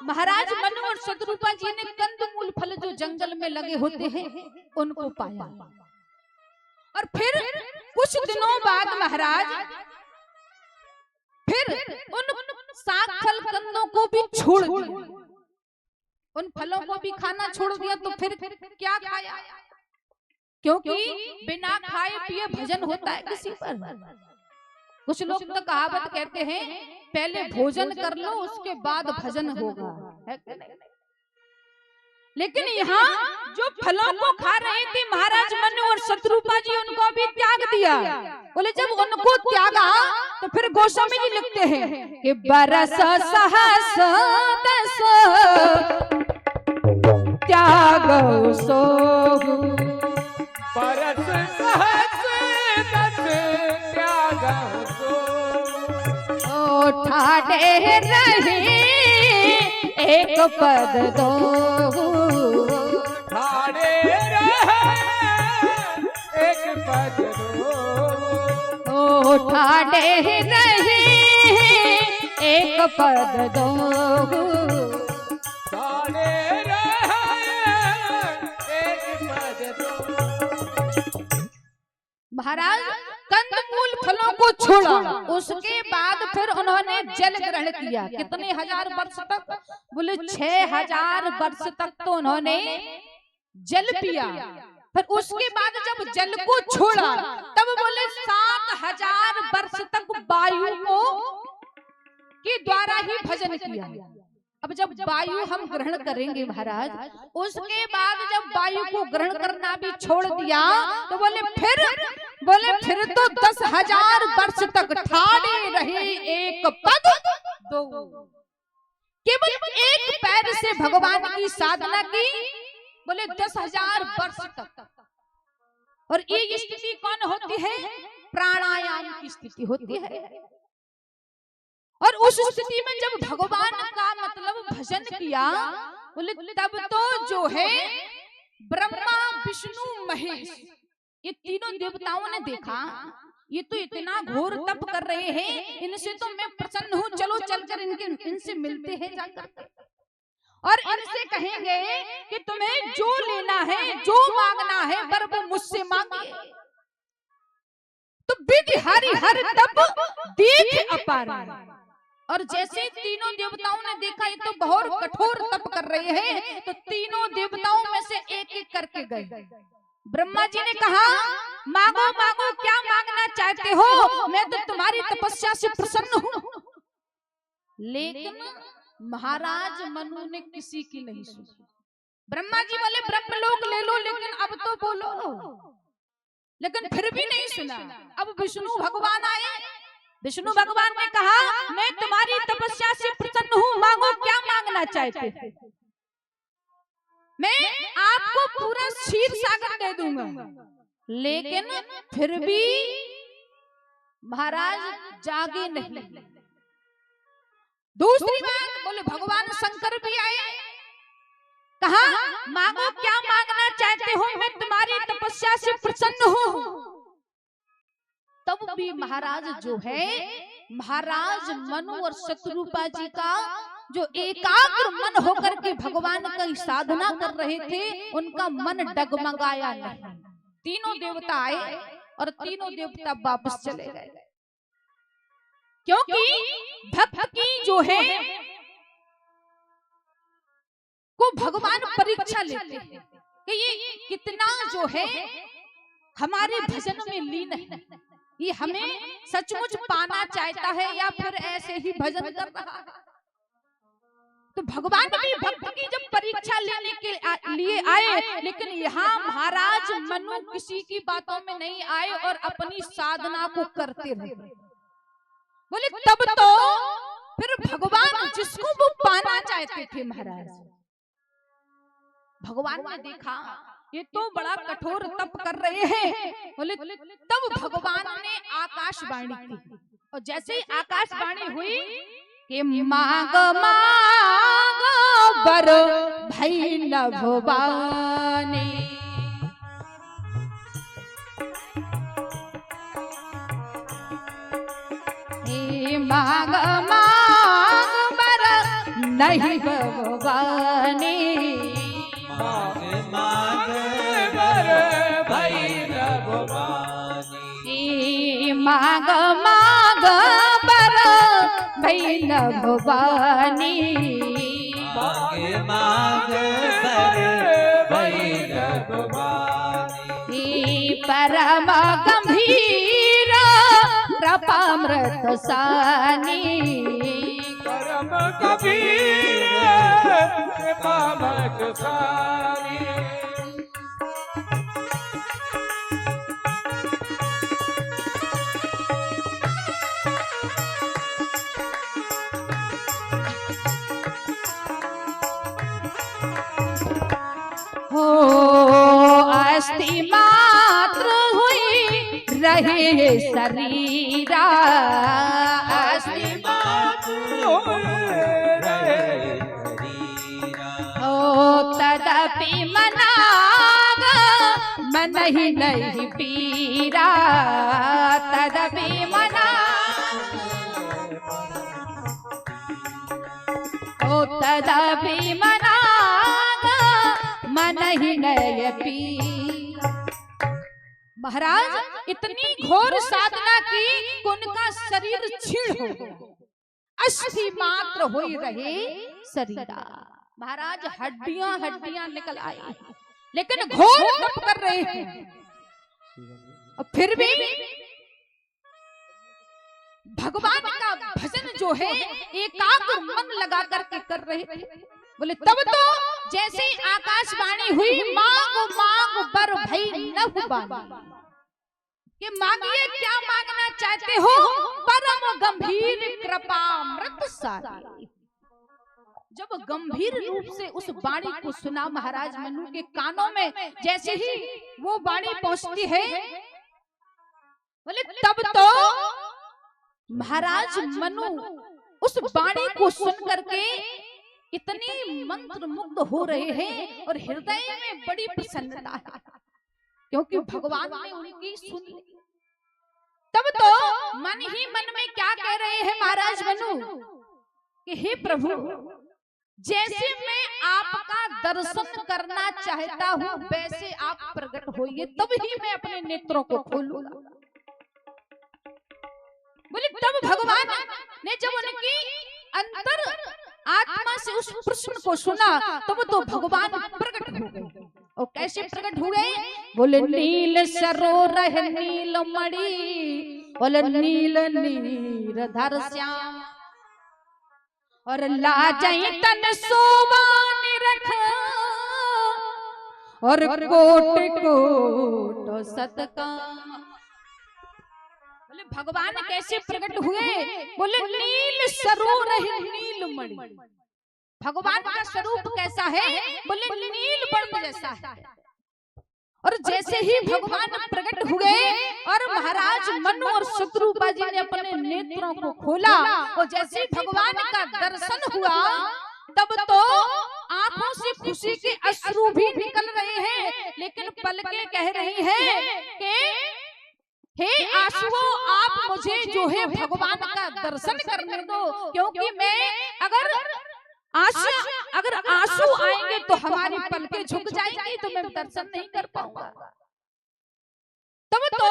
महाराज मनु और शत्रुपा जी ने कंदमूल फल जो जंगल में लगे होते हैं उनको पाया। और फिर कुछ दिनों बाद महाराज फिर उन साग फल कंदों को भी छोड़ दिया, उन फलों को भी खाना छोड़ दिया। तो फिर क्या खाया, क्योंकि बिना खाए पिए भजन होता है किसी पर। कुछ लोग तो कहावत कहते हैं पहले भोजन कर लो उसके बाद भजन होगा, है कि नहीं? लेकिन यहाँ जो फलों को खा रहे थे महाराज मनु और शत्रुपा जी उनको भी त्याग दिया। बोले जब उनको त्यागा तो फिर गोस्वामी जी लिखते हैं कि बरस सहस दस त्याग सो परस सहस दस त्याग सो ठाडे रहे एक पद दो ठाड़े रहे एक पद दो ठाडे रहे एक पद दो ठाड़े रहे एक पद दो। महाराज कंदमूल फलों को छोड़ा, उसके बाद फिर उन्होंने जल ग्रहण किया। कितने हजार वर्ष तक? बोले 6000 वर्ष तक तो उन्होंने जल पिया। फिर उसके बाद जब जल को छोड़ा तब बोले 7000 वर्ष तक वायु को के द्वारा ही भजन किया। अब जब वायु हम ग्रहण करेंगे महाराज, उसके बाद जब वायु को ग्रहण करना भी छोड़ दिया तो बोले फिर तो 10,000 वर्ष तक ठाड़े रहे एक पद दो। केवल एक पैर से भगवान की साधना की, बोले 10,000 वर्ष तक। और ये स्थिति कौन होती है? प्राणायाम की स्थिति होती है। और उस स्थिति में जब भगवान का मतलब भजन किया, बोले तब तो जो है ब्रह्मा विष्णु महेश ये तीनों देवताओं ने देखा ये तो इतना घोर तप कर रहे हैं, इनसे तो मैं प्रसन्न हूँ, चलो चलकर इनसे मिलते हैं जाकर और इनसे कहेंगे कि तुम्हें जो लेना है जो मांगना है पर वो मुझसे मांगे। तो विधि हरि हर तप देख अपार। और जैसे तीनों देवताओं ने देखा ये तो बहुत कठोर तप कर रहे हैं, तो तीनों देवताओं में से एक एक करके गए। ब्रह्मा जी ने कहा मांगो मांगो क्या मांगना चाहते हो, मैं तो तुम्हारी तपस्या से प्रसन्न हूँ। लेकिन महाराज मनु ने किसी की नहीं सुनी। ब्रह्मा जी बोले ब्रह्मलोक ले लो लेकिन अब तो बोलो, लेकिन फिर भी नहीं सुना। अब विष्णु भगवान आए, विष्णु भगवान ने कहा मैं तुम्हारी तपस्या से प्रसन्न हूँ, मांगो क्या मांगना चाहते हो, मैं आपको पूरा क्षीर सागर दे दूंगा। लेकिन फिर भी महाराज जागे नहीं। दूसरी बात बोले भगवान शंकर भी आए, कहा मांगो क्या मांगना चाहते हो, मैं तुम्हारी तपस्या से प्रसन्न हूँ। तब भी महाराज जो है महाराज मनु और शत्रुपा जी का जो एकाग्र मन होकर के भगवान की साधना कर रहे थे उनका मन डगमगाया नहीं। तीनों देवता आए और तीनों देवता वापस चले गए, क्योंकि भक्त की जो है को भगवान परीक्षा लेते हैं कि ये कितना जो है हमारे भजन में लीन है, ये हमें सचमुच पाना चाहता है या फिर ऐसे ही भजन कर रहा है। तो भगवान भी भक्त की जब परीक्षा लेने के लिए आए, लेकिन यहाँ महाराज मनु किसी की बातों में नहीं आए और अपनी साधना को करते रहे। बोले तब तो फिर भगवान जिसको वो पाना चाहते थे महाराज, भगवान ने देखा ये तो बड़ा कठोर तप कर रहे हैं। बोले तब भगवान ने आकाशवाणी की, और जैसे ही आकाशवाणी हुई कि मांग मांग बर भई न भवानी, मांग मांग बर नहीं भवानी, मांग मांग बर भई न भवानी, मांग मांग बर भई न भवानी, मांग मांग बर भई न भवानी, परम गंभीर कृपामृत सानी, परम कबीर कृपामृत सानी, हो अस्थि मात्र हुई रहे शरीरा, अस्थि तदपि मनाग मन ही नहीं पीरा, तदपि मना तदपि मनाग मन ही नहीं पीरा। महाराज इतनी घोर साधना की उनका शरीर क्षीण हो गया, अस्थि मात्र हो रहे शरीरा। महाराज हड्डियां हड्डियां निकल आई, लेकिन घोर तप कर रहे हैं, और फिर भी भगवान का भजन जो है एकाग्र मन लगा करके कर रहे थे। बोले तब तो जैसे आकाशवाणी हुई मांग मांग बर भई न भवानी, कि मांगिए क्या मांगना चाहते हो, परम गंभीर कृपामृत सानी। जब गंभीर रूप से उस वाणी को सुना महाराज मनु के कानों में, जैसे ही वो वाणी पहुंचती है, बोले तब तो महाराज मनु उस वाणी को सुन करके इतनी मंत्र मुग्ध हो रहे हैं, और हृदय में बड़ी प्रसन्नता है, क्योंकि भगवान ने उनकी सुन ली। तब तो मन ही मन में क्या कह रहे हैं महाराज मनु कि हे प्रभु, जैसे मैं आपका दर्शन करना चाहता हूँ वैसे आप प्रकट होइए, तब ही मैं अपने नेत्रों को खोलूंगा। बोले तब भगवान ने जब उनकी अंतर आत्मा से उस प्रश्न को सुना, तब तो भगवान प्रकट हो गए। और कैसे प्रकट हुए? बोले नील सरोरह नील मणि, बोले नील नीरधर श्याम, और लाजई तन शोभा निरख, और कोट कोट सतकाम। बोले भगवान कैसे प्रकट हुए? बोले नील सरोरह नील मणि। भगवान का स्वरूप कैसा है? बोले नील वर्ण जैसा है। और जैसे ही भगवान प्रकट हुए और महाराज मनु और शत्रुपा जी ने अपने नेत्रों को खोला, और जैसे ही भगवान का दर्शन हुआ, तब तो आंखों से खुशी के अश्रु भी निकल रहे हैं, लेकिन पलकें कह रही हैं कि हे आंसुओं, आप मुझे जो है भगवान का दर्शन करने दो, क्योंकि मैं अगर आंसू आएंगे तो हमारी पलकें झुक जाएंगी, तो मैं दर्शन नहीं कर पाऊंगा। तब तो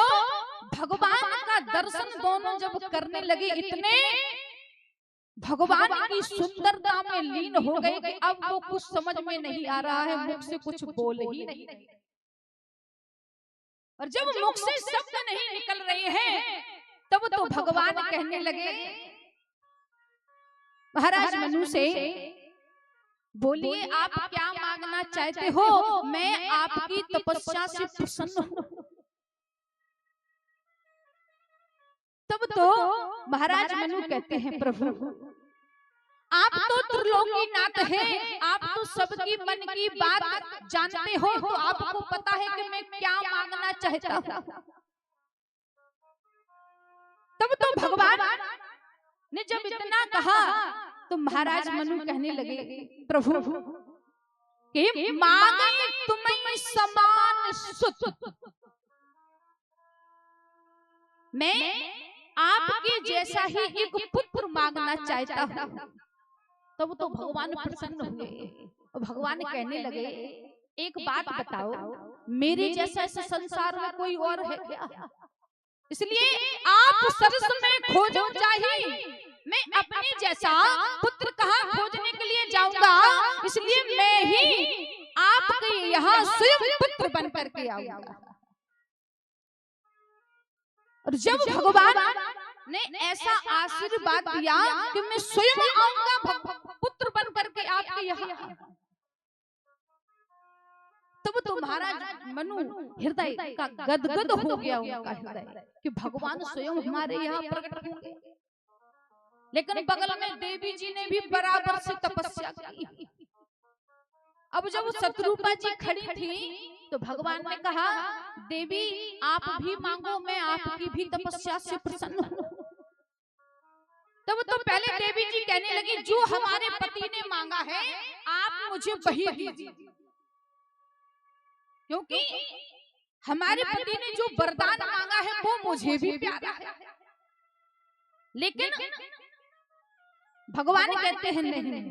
भगवान का दर्शन दोनों जब करने लगे, इतने भगवान की सुंदरता में लीन हो गए कि अब वो कुछ समझ में नहीं आ रहा है, मुख से कुछ बोल ही नहीं। और जब मुख से शब्द नहीं निकल रहे हैं, तब तो भगवान कहने लगे महाराज मनु से बोलिए आप क्या मांगना चाहते हो? मैं आपकी तपस्या से प्रसन्न हूँ। तब तो महाराज मनु कहते हैं, प्रभु आप तो त्रिलोकीनाथ हैं, आप तो सबकी मन की बात जानते हो, तो आपको पता है कि मैं क्या मांगना चाहता हूँ। तब तो भगवान ने जब इतना कहा तो महाराज मनु कहने लगे, प्रभु कि मांगे तुम्हें समान सुत, मैं आपके जैसा ही एक पुत्र मांगना चाहता हूँ। तब तो भगवान प्रसन्न हुए और भगवान कहने लगे, एक बात बताओ, मेरे जैसा इस संसार में कोई और है क्या? इसलिए आप सरस में खोजो चाहिए, मैं अपने जैसा पुत्र कहाँ खोजने के लिए जाऊंगा, इसलिए मैं ही आपके यहाँ स्वयं पुत्र बन करके आऊंगा। और जब भगवान ने ऐसा आशीर्वाद दिया कि मैं स्वयं आऊंगा पुत्र बन करके आपके यहाँ, तब तो महाराज मनु हृदय का गदगद हो गया उनका हृदय कि भगवान स्वयं हमारे यहाँ प्रकट होंगे। लेकिन बगल में देवी जी ने भी बराबर से तपस्या की। अब जब शत्रुपा जी खड़ी थी तो भगवान ने कहा, देवी आप भी मांगो, मैं आपकी भी तपस्या से प्रसन्न हूँ। तब तो पहले देवी जी कहने लगी, जो हमारे पति ने मांगा है आप मुझे वही दीजिए, क्योंकि हमारे पति ने जो वरदान मांगा है वो मुझे भी प्यारा है। लेकिन भगवान कहते हैं, नहीं,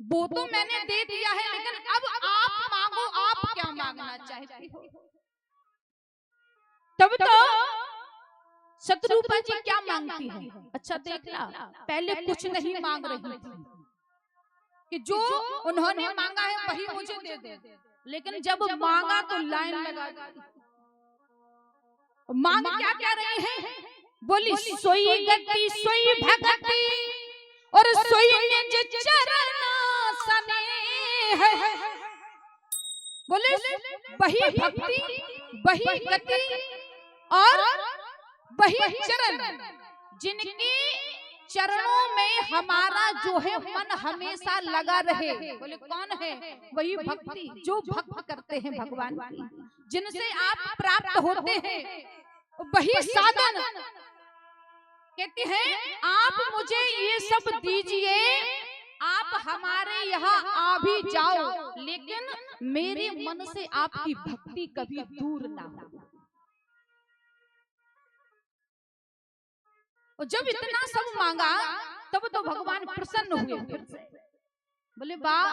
वो तो मैंने दे दिया है, लेकिन अब आप मांगो, आप क्या मांगना चाहते हो? तब तो शत्रुपा जी क्या मांगती है? अच्छा देखना, पहले कुछ नहीं मांग रही थी कि जो उन्होंने मांगा है वही मुझे दे दे, लेकिन जब मांगा तो लाइन लगा दी। मांग क्या क्या रही है? बोली, सोई गति सोई भक्ति और सोई निज चरण सनेह। बोले वही भक्ति, वही गति और वही चरण, जिनके चरणों में हमारा जो है मन हमेशा लगा रहे। बोले कौन है? वही भक्ति, जो भक्त करते हैं भगवान की, जिनसे आप प्राप्त होते हैं, वही साधन। कहते हैं आप मुझे ये सब दीजिए, आप हमारे यहाँ आ भी जाओ, लेकिन मेरे मन से आपकी भक्ति कभी दूर ना हो। और जब इतना सब मांगा तब तो भगवान प्रसन्न हुए फिर से। बोले वाह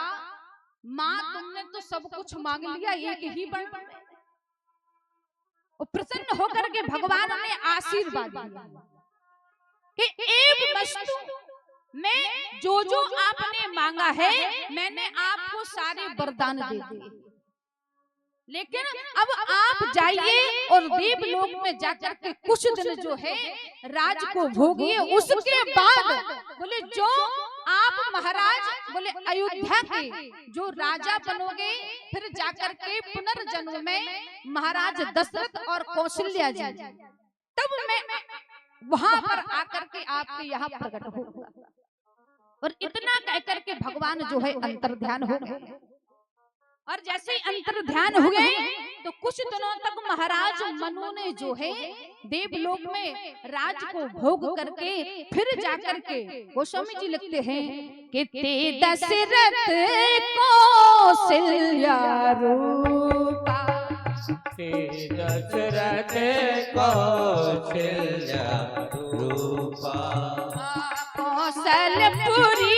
माँ, तुमने तो सब कुछ मांग लिया एक ही बार। और प्रसन्न होकर के भगवान ने आशीर्वाद दिया कि एक वस्तु में जो जो आपने मांगा है मैंने आपको सारे वरदान दे दिए, लेकिन अब आप जाइए और देवलोक में जाकर के कुछ दिन जो है राज को भोगिए। उसके बाद बोले जो आप महाराज बोले अयोध्या के जो राजा बनोगे, फिर जाकर के पुनर्जन्म में महाराज दशरथ और कौशल्या जी, तब मैं वहां पर आकर के आपके यहाँ प्रकट होगा। और इतना कहकर के भगवान जो है अंतर्ध्यान हो गए। और जैसे अंतर ध्यान हुए तो कुछ दिनों तक महाराज मनु ने जो है देवलोक में राज को भोग करके फिर जाकर के गोस्वामी जी लिखते हैं कि ते दशरथ कौशल्या रूपा, ते दशरथ कौशल्या रूपा, कौशलपुरी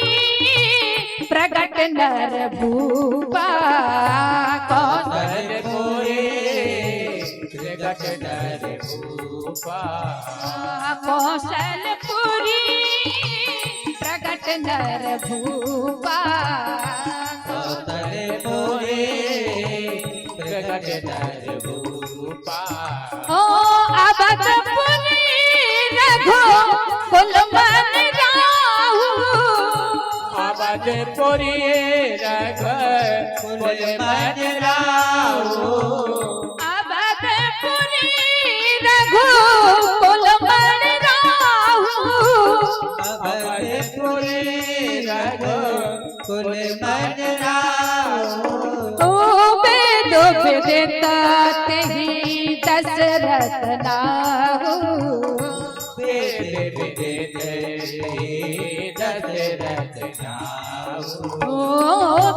प्रगट नर भूपा, कौशलपुरी प्रगट नर भूपा, कौशलपुरी प्रगट नर भूपा, कौशलपुरी प्रगट नर भूपा, ओ अवधपुरी रघु कुल मन राहु, अवधपुरी रघुकुल मजराओ अवधपुरी रघुकुल मजराओ अवधपुरी रघुकुल मजराओ तो वेद विदिता तेहि दशरथ नाहु वेद विदित दशरथ नाहु ओ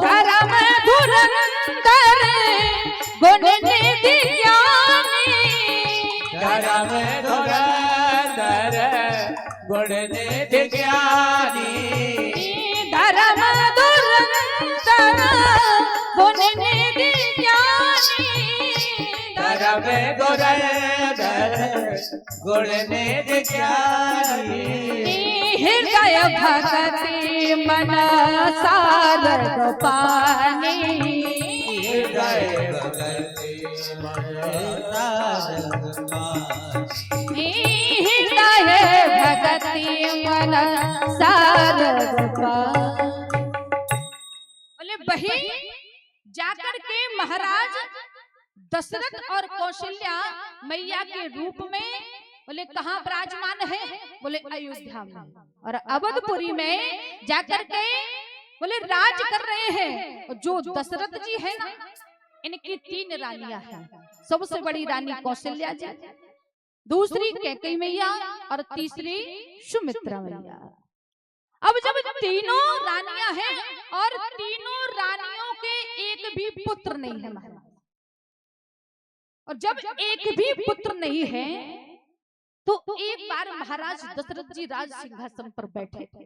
धर्म धुरंधर गुण निधि ज्ञानी धर्म धुरंधर गुण निधि ज्ञानी धर्म धुरंधर गुण निधि ज्ञानी धर्म धुरंधर गुण निधि ज्ञानी हृदय भगति मन सारद पानी हृदय भगति मन सारद पानी हृदय भगति मन सारद पानी। बोले बही जाकर के महाराज दशरथ और कौशल्या मैया के रूप में बोले कहाँ विराजमान है? बोले अयोध्या में। और अवधपुरी में जाकर के बोले राज कर रहे हैं। और जो दशरथ जी है ना, इनकी 3 रानियां हैं। सबसे बड़ी रानी कौशल्या जी, दूसरी कैकेयी मैया और तीसरी सुमित्रा मैया। अब जब तीनों रानियां हैं और तीनों रानियों के एक भी पुत्र नहीं है महाराज, और जब एक भी पुत्र नहीं है तो एक बार महाराज दशरथ जी राज सिंहासन पर बैठे थे।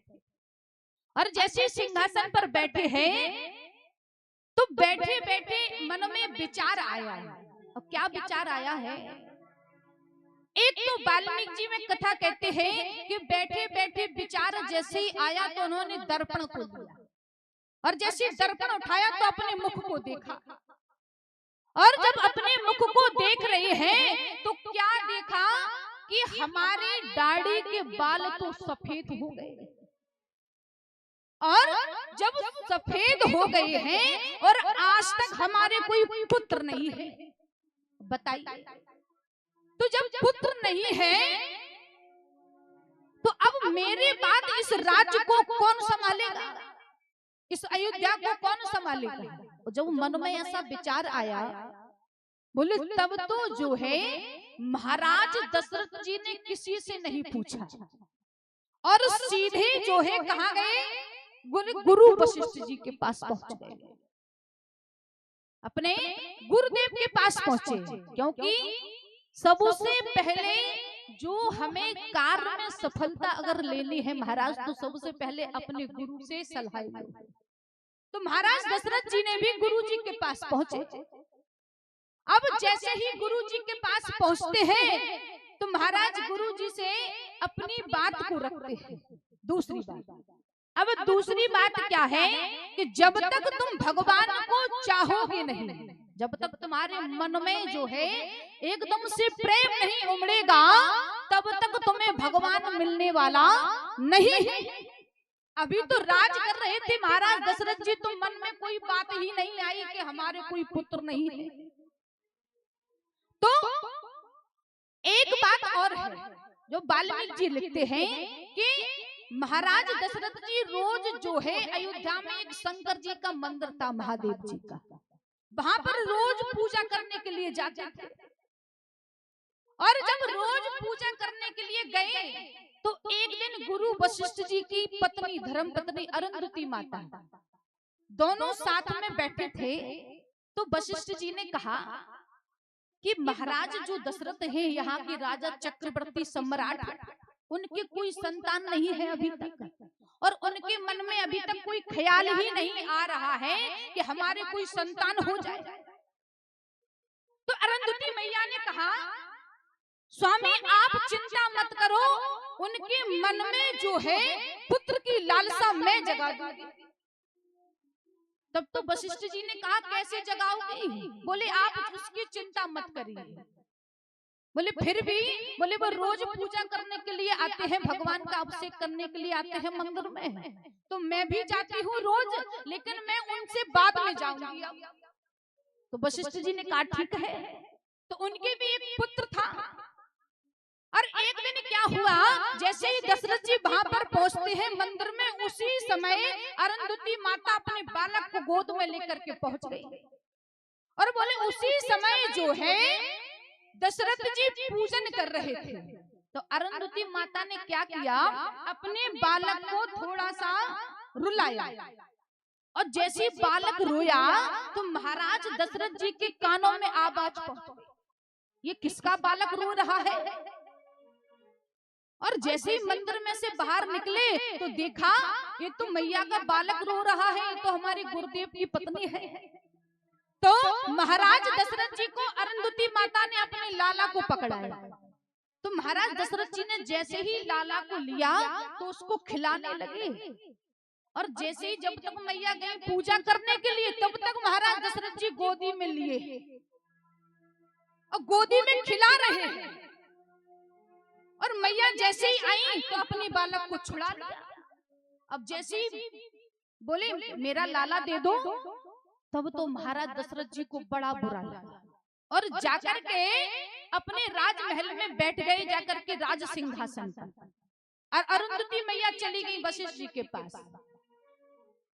और जैसे सिंहासन पर बैठे हैं तो बैठे बैठे मन में विचार आया है। और क्या विचार आया है? एक तो वाल्मीकि जी में कथा कहते हैं कि बैठे बैठे विचार जैसे ही आया तो उन्होंने दर्पण को लिया, और जैसे दर्पण उठाया तो अपने मुख को देखा। और जब अपने मुख को देख रहे हैं तो क्या देखा कि हमारे दाढ़ी के बाल तो सफेद हो गए, और जब सफेद हो गए हैं और आज तक हमारे कोई पुत्र नहीं है। बताइए, तो जब पुत्र नहीं है तो अब मेरे बाद इस राज्य को कौन संभालेगा? इस अयोध्या को कौन संभालेगा? जब मन में ऐसा विचार आया, बोले तब तो जो है महाराज दशरथ जी ने किसी से नहीं पूछा और सीधे जो है कहाँ गए? गुरु वशिष्ठ जी के पास पहुंच गए, अपने गुरुदेव के पास पहुंचे। क्योंकि सबसे पहले जो हमें कार्य में सफलता अगर लेनी है महाराज, तो सबसे पहले अपने गुरु से सलाह लो। तो महाराज दशरथ जी ने भी गुरु जी के पास पहुंचे। अब जैसे ही गुरु जी के पास पहुंचते हैं तो महाराज गुरु जी से अपनी बात को रखते हैं। दूसरी बात, अब दूसरी बात क्या है कि जब तक तुम भगवान को चाहोगे नहीं, जब तक तुम्हारे मन में जो है एकदम से प्रेम नहीं उमड़ेगा, तब तक तुम्हें भगवान मिलने वाला नहीं है। अभी तो राज कर रहे थे महाराज दशरथ जी, तो मन में कोई बात ही नहीं आई कि हमारे कोई पुत्र नहीं है। तो एक बात और है जो वाल्मीकि जी लिखते हैं कि महाराज दशरथ जी रोज जो है अयोध्या में एक शंकर जी का मंदिर था, महादेव जी का, वहां पर रोज पूजा करने के लिए जाते थे। और जब रोज पूजा करने के लिए गए तो एक दिन गुरु वशिष्ठ जी की पत्नी धर्म पत्नी अरुंधति माता दोनों साथ में बैठे थे। तो वशिष्ठ जी ने कहा कि महाराज जो दशरथ हैं, यहाँ के राजा चक्रवर्ती सम्राट, उनके कोई संतान नहीं है अभी तक, और उनके मन में अभी तक कोई ख्याल ही नहीं आ रहा है कि हमारे कोई संतान हो जाए। तो अरुंधति मैया ने कहा, स्वामी आप चिंता मत करो, उनके मन में जो है पुत्र की लालसा मैं जगा दूंगी। तब तो वशिष्ठ जी ने कहा कैसे जगाओगी? बोले आप उसकी चिंता मत करिए, बोले फिर भी, बोले वो रोज पूजा करने के लिए आते हैं, भगवान का अभिषेक करने के लिए आते हैं मंदिर में, तो मैं भी जाती हूँ रोज, लेकिन मैं उनसे बाद में जाऊंगी। तो वशिष्ठ जी ने कहा ठीक है। तो उनके भी एक पुत्र था, और एक दिन क्या हुआ, जैसे ही दशरथ जी वहां पर पहुंचते हैं मंदिर में, उसी समय अरुंधति माता अपने बालक को गोद में लेकर के पहुंच गई। और बोले उसी समय जो है दशरथ जी पूजन कर रहे थे, तो अरुंधति माता ने क्या किया, अपने बालक को थोड़ा सा रुलाया, और जैसे बालक रोया तो महाराज दशरथ जी के कानों में आवाज पहुंच गई, ये किसका बालक रो रहा है। और जैसे ही मंदिर में से बाहर निकले तो देखा ये तो मैया का बालक रो रहा है, ये तो हमारी गुरुदेव की पत्नी है। तो महाराज दशरथ जी को अरुंधति माता ने अपने लाला को पकड़ाया। तो महाराज दशरथ जी ने जैसे ही लाला को लिया तो उसको खिलाने लगे, और जैसे ही जब तक मैया गई पूजा करने के लिए, तब तक महाराज दशरथ जी गोदी में लिए और गोदी में खिला रहे हैं। और मैया जैसे ही आई तो अपने बालक को छुड़ा लिया। अब जैसे ही बोले मेरा लाला दे दो, तब तो महाराज दशरथ जी को बड़ा बुरा लगा, और जाकर के अपने राजमहल में बैठ गए, जाकर के राज सिंहासन पर। और अरुंधति मैया चली गई वशिष्ठ जी के पास।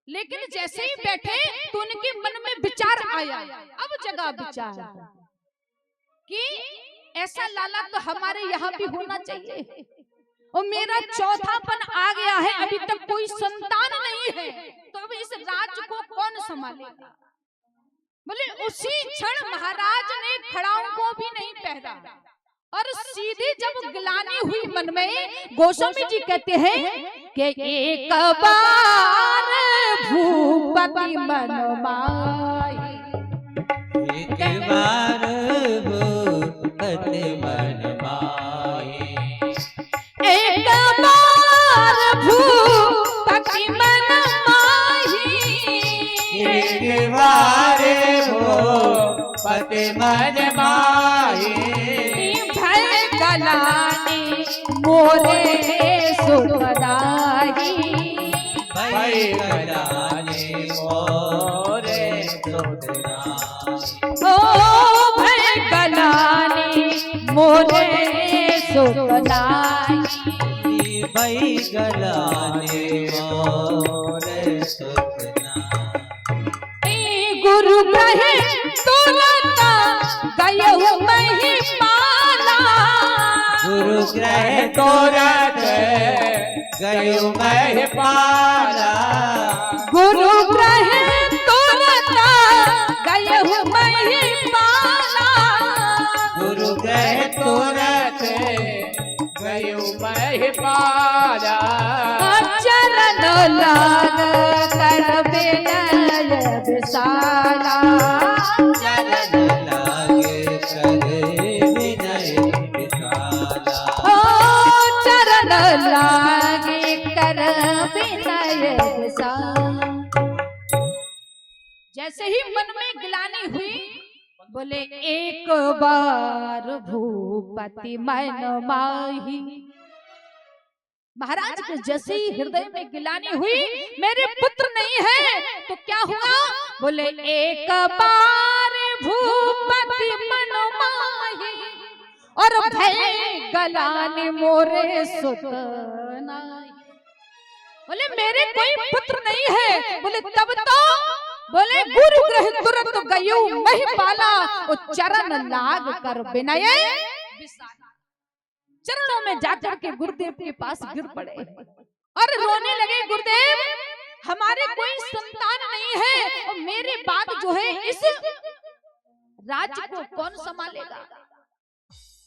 लेकिन जैसे ही बैठे तो उनके मन में विचार आया, अब जगह विचार कि ऐसा लाला तो हमारे यहाँ भी होना चाहिए, और मेरा चौथापन आ गया है, अभी तक कोई संतान नहीं है, तो अब इस राज्य को कौन संभालेगा। बोले उसी क्षण महाराज ने खड़ाओं को भी नहीं पहना, और सीधी जब गिलानी हुई मन में, गोस्वामी जी कहते हैं कि एक बार भूपति मन माही, एक बार भूपति मन माही, एक बार भूपति मन माही, एक बार भूपति मन माही, भय गलानी मोरे सुखदाई, भय गलानी मोरे सुखदाई, ओ भय गलानी मोरे सुखदाई, भय गलानी मोरे सुखदाई। गुरु कहे तोलता गयो मही पाला, गुरु ग्रह तोरत गयो मह पाला, गुरु कहे तोलता गयो मही पाला, गुरु ग्रह तोरत गयो मह पाला, चरण लाग कर विनय विशाला, चरण लागे कर विनय विशाला, ओ चरण लागे कर विनय विशाला। जैसे ही मन में गिलानी हुई, बोले एक बार भूपति मन माही। महाराज के जैसे ही हृदय में गिलानी हुई, मेरे पुत्र नहीं है, तो क्या हुआ, बोले एक बार भूपति मन माही, और भय गलानी मोरे सुत नाई। बोले मेरे कोई पुत्र नहीं है, बोले तब तो बोले गुरु ग्रह तुरंत गयो मही पाला, चरण लाग कर विनय विशाला। चरणों में जाकर के गुरुदेव के पास गिर पड़े और रोने लगे, गुरुदेव हमारे कोई संतान नहीं है, और मेरे बाद जो है इस राज्य को कौन संभालेगा।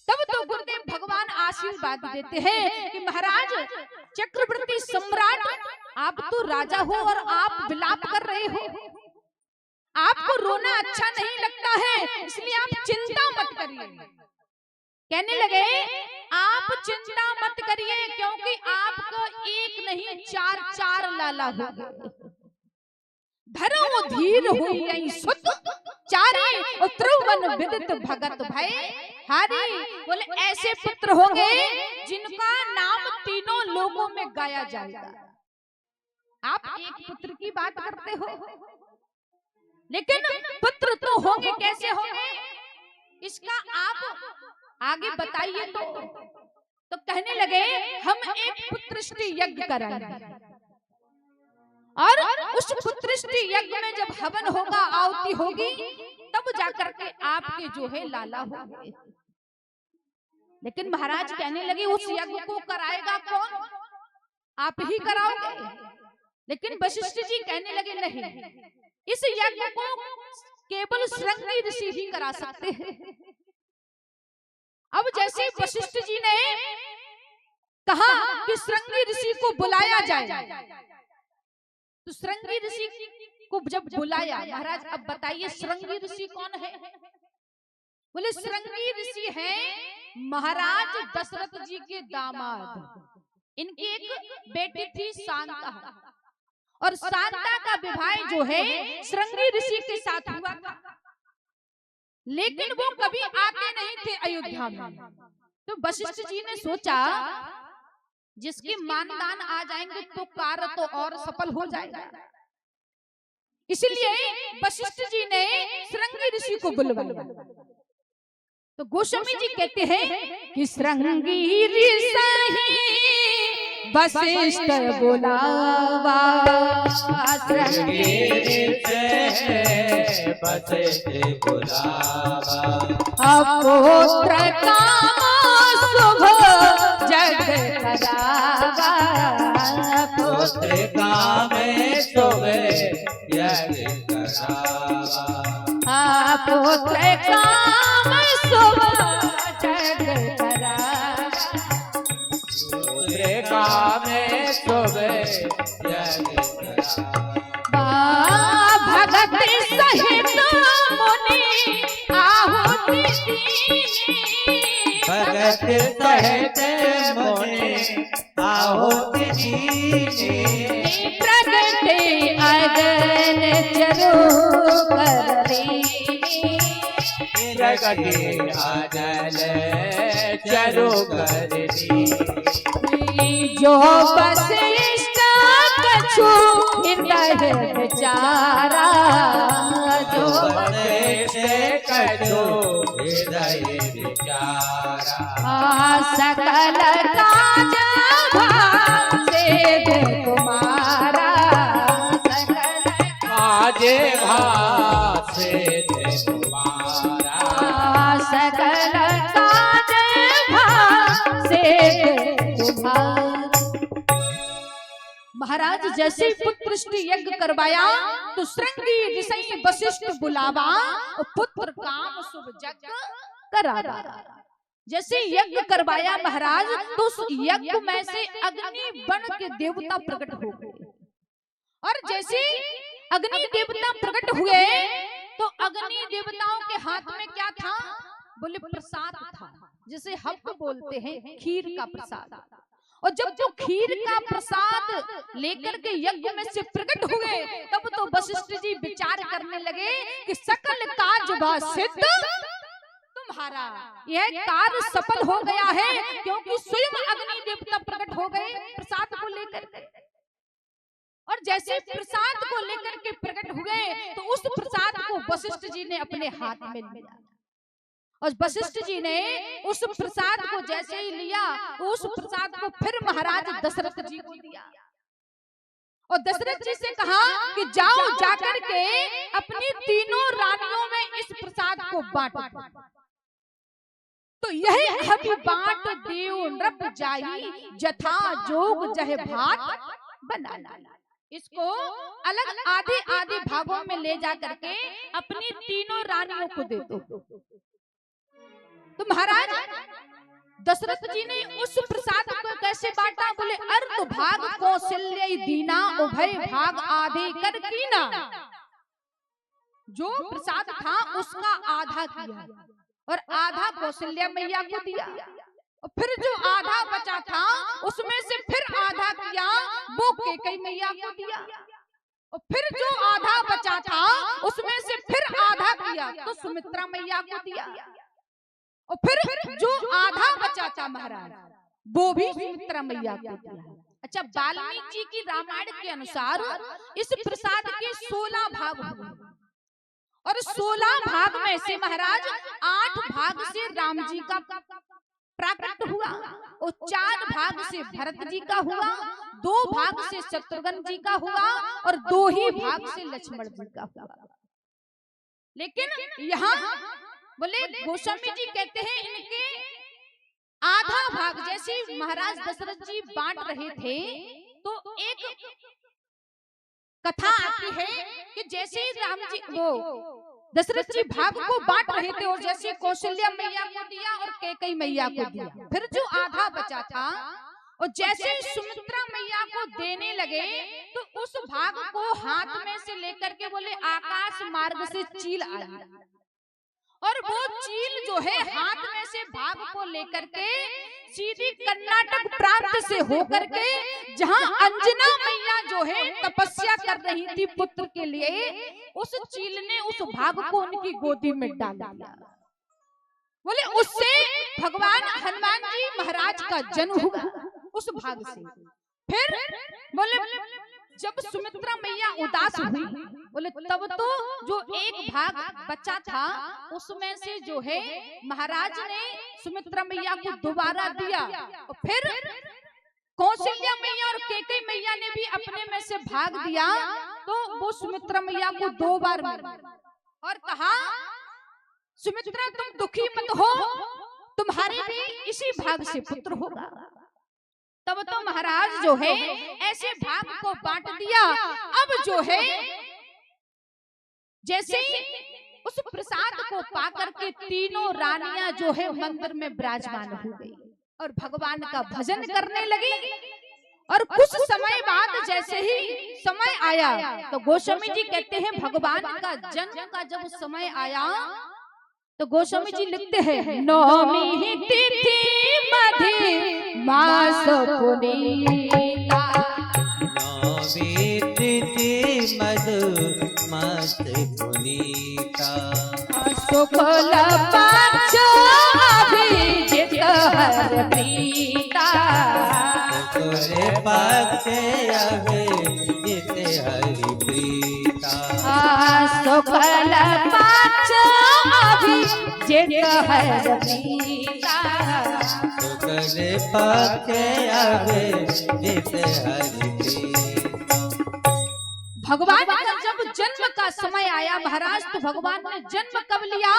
तब तो गुरुदेव भगवान आशीर्वाद देते हैं कि महाराज चक्रवर्ती सम्राट, आप तो राजा हो और आप विलाप कर रहे हो, आपको रोना अच्छा नहीं लगता है, इसलिए आप चिंता मत करिए। कहने लगे आप चिंता मत करिए, क्योंकि आपको एक नहीं चार चार लाला हो गए। धरो धीर हुई सुत चारी, त्रिभुवन विदित भगत भय, हारी बोले ऐसे पुत्र होंगे जिनका नाम तीनों लोगों में गाया जाएगा। आप एक पुत्र की बात करते हो, लेकिन पुत्र तो होंगे, कैसे होंगे इसका आप आगे बताइए। तो कहने लगे हम एक पुत्रष्टि यज्ञ कराएंगे और उस पुत्रष्टि यज्ञ में जब हवन होगा, आहुति होगी, तब जाकर के आपके जो है लाला होंगे। लेकिन महाराज कहने लगे उस यज्ञ को कराएगा कौन? आप ही कराओगे। लेकिन वशिष्ठ जी कहने लगे नहीं, इस यज्ञ को केवल श्रृंगी ऋषि ही करा सकते हैं। अब जैसे वशिष्ठ जी ने कहा कि श्रृंगी ऋषि को बुलाया जाए, तो श्रृंगी ऋषि को जब बुलाया, महाराज अब बताइए श्रृंगी ऋषि कौन है? बोले श्रृंगी ऋषि हैं महाराज दशरथ जी के दामाद। इनकी एक बेटी थी शांता, और शांता का विवाह जो है श्रृंगी ऋषि के साथ हुआ था, लेकिन वो कभी आते नहीं थे अयोध्या में। तो वशिष्ठ जी ने सोचा जिसके मानदान आ जाएंगे तो कार्य तो और सफल हो जाएगा। इसलिए वशिष्ठ जी ने श्रृंगी ऋषि को बुलवाया। तो गोस्वामी जी कहते हैं कि श्रृंगी ऋषि वशिष्ठ बुलावा, श्रृंगी ऋषि वशिष्ठ बुलावा, अपुत्र काम शुभ जग करावा, पुत्र काम शुभ यज्ञ करावा, पुत्र काम शुभ जग करावा, पुत्र काम शुभ यज्ञ करावा, भगत सहित मुनि आहुति दीनी, भगत सहित मुनि आहुति दीनी, प्रगटे अगन चरो कर दीनी, प्रगटे अगन चरो कर दीनी, जो वशिष्ठ कछु हृदय विचारा, जो वशिष्ठ कछु हृदय विचारा, सकल काज भाग से तुम्हारा, सकल काज भाग से तुम्हारा, सकल काज भाग से तुम्हारा। महाराज जैसे पुत्रष्टि यज्ञ करवाया तो श्रृंगी ऋषि वशिष्ठ बुलावा, पुत्र काम शुभ जग करावा। जैसे यज्ञ करवाया महाराज, तो उस यज्ञ में से अग्नि बन के देवता प्रकट हो गए। और जैसे अग्नि देवता प्रकट हुए तो अग्नि देवताओं के हाथ में क्या था? बोले प्रसाद था, जिसे हव्य बोलते हैं, खीर का प्रसाद। और जब जो खीर का प्रसाद लेकर के यज्ञ में से प्रकट हुए, तब तो वशिष्ठ जी विचार करने लगे कि सकल काज सिद्ध तुम्हारा, यह कार्य सफल हो गया है, क्योंकि स्वयं अग्नि देवता प्रकट हो गए प्रसाद को लेकर के। और जैसे प्रसाद को लेकर के प्रकट हुए तो उस प्रसाद को वशिष्ठ जी ने अपने हाथ में लिया, और वशिष्ठ जी ने उस प्रसाद को जैसे ही लिया, उस प्रसाद को फिर महाराज दशरथ जी को दिया, और दशरथ जी से कहा कि जाओ जाकर के अपनी तीनों रानियों में इस प्रसाद को बांटो। तो यही हबी बाट देव नृप जाही, जथा जोग जह भात बना। इसको अलग आधे आधे भागों में ले जा करके अपनी तीनों रानियों को दे दो। तो महाराज दशरथ जी ने उस प्रसाद को कैसे बांटा? बोले अर्ध भाग कौशल्य दीना, उभय भाग आधे कर कीना। जो प्रसाद था उसका आधा किया और आधा कौशल्या मैया को दिया, और फिर जो आधा बचा था उसमें से फिर आधा किया वो कैकेयी मैया को दिया, और फिर जो आधा बचा था उसमें से फिर आधा किया तो सुमित्रा मैया को दिया, और फिर जो आधा बचा था महाराज वो भी सुमित्रा मैया को दिया। अच्छा, वाल्मीकि जी की रामायण के अनुसार इस प्रसाद के 16 भाग हुए और 16 भाग में से महाराज 8 भाग से राम जी का प्राकट हुआ और 4 भाग से भरत जी का हुआ, 2 भाग से शत्रुघ्न जी का हुआ और 2 ही भाग से लक्ष्मण जी का हुआ। लेकिन यहाँ बोले गोस्वामी जी कहते हैं इनके आधा भाग जैसे महाराज दशरथ जी बांट रहे थे तो एक कथा आती है कि जैसे राम जी वो दशरथ जी भाग को बांट रहे थे और जैसे कौशल्या मैया को दिया और कैकेयी मैया को दिया, फिर जो आधा बचा था और जैसे सुमित्रा मैया को देने लगे तो उस भाग को हाथ में से लेकर के बोले आकाश मार्ग से चील आई और वो चील जो है हाथ में से भाग को लेकर के सीधी कर्नाटक प्रांत से होकर के जहां अंजना मैया जो है तपस्या कर रही थी पुत्र के लिए, उस चील ने उस भाग को उनकी गोदी में डाल दिया। बोले उससे भगवान हनुमान जी महाराज का जन्म हुआ उस भाग से। फिर बोले जब सुमित्रा मैया उदास हुई बोले तब तो जो एक भाग बचा था उसमें से जो है महाराज ने सुमित्रा मैया को दोबारा दिया और फिर कौशल्या मैया और कैकेयी मैया ने भी अपने में से भाग दिया तो वो सुमित्रा मैया को 2 बार मिला और कहा सुमित्रा तुम दुखी मत हो, तुम्हारे भी इसी भाग से पुत्र होगा। तब तो महाराज जो है ऐसे भाग को बांट दिया। अब जो है जैसे उस प्रसाद को पाकर के तीनों रानियां जो है मंदिर में विराजमान हो गई और भगवान का भजन करने लगी। और कुछ समय बाद जैसे ही समय आया तो गोस्वामी जी कहते हैं भगवान का जन्म का जब समय आया तो गोस्वामी जी लिखते हैं नौमी तिथि मधि मास पुनीता, नौमी तिथि मधु मास पुनीता, शुक्ल पक्ष अभिजित हर प्रीता, शुक्ल पक्ष अभिजित हरि प्रीता, शुक्ल पक्ष अभिजित हर प्रीता, शुक्ल पक्ष अभिजित हरि प्रीता। भगवान का जब जन्म का समय आया महाराज तो भगवान ने जन्म कब लिया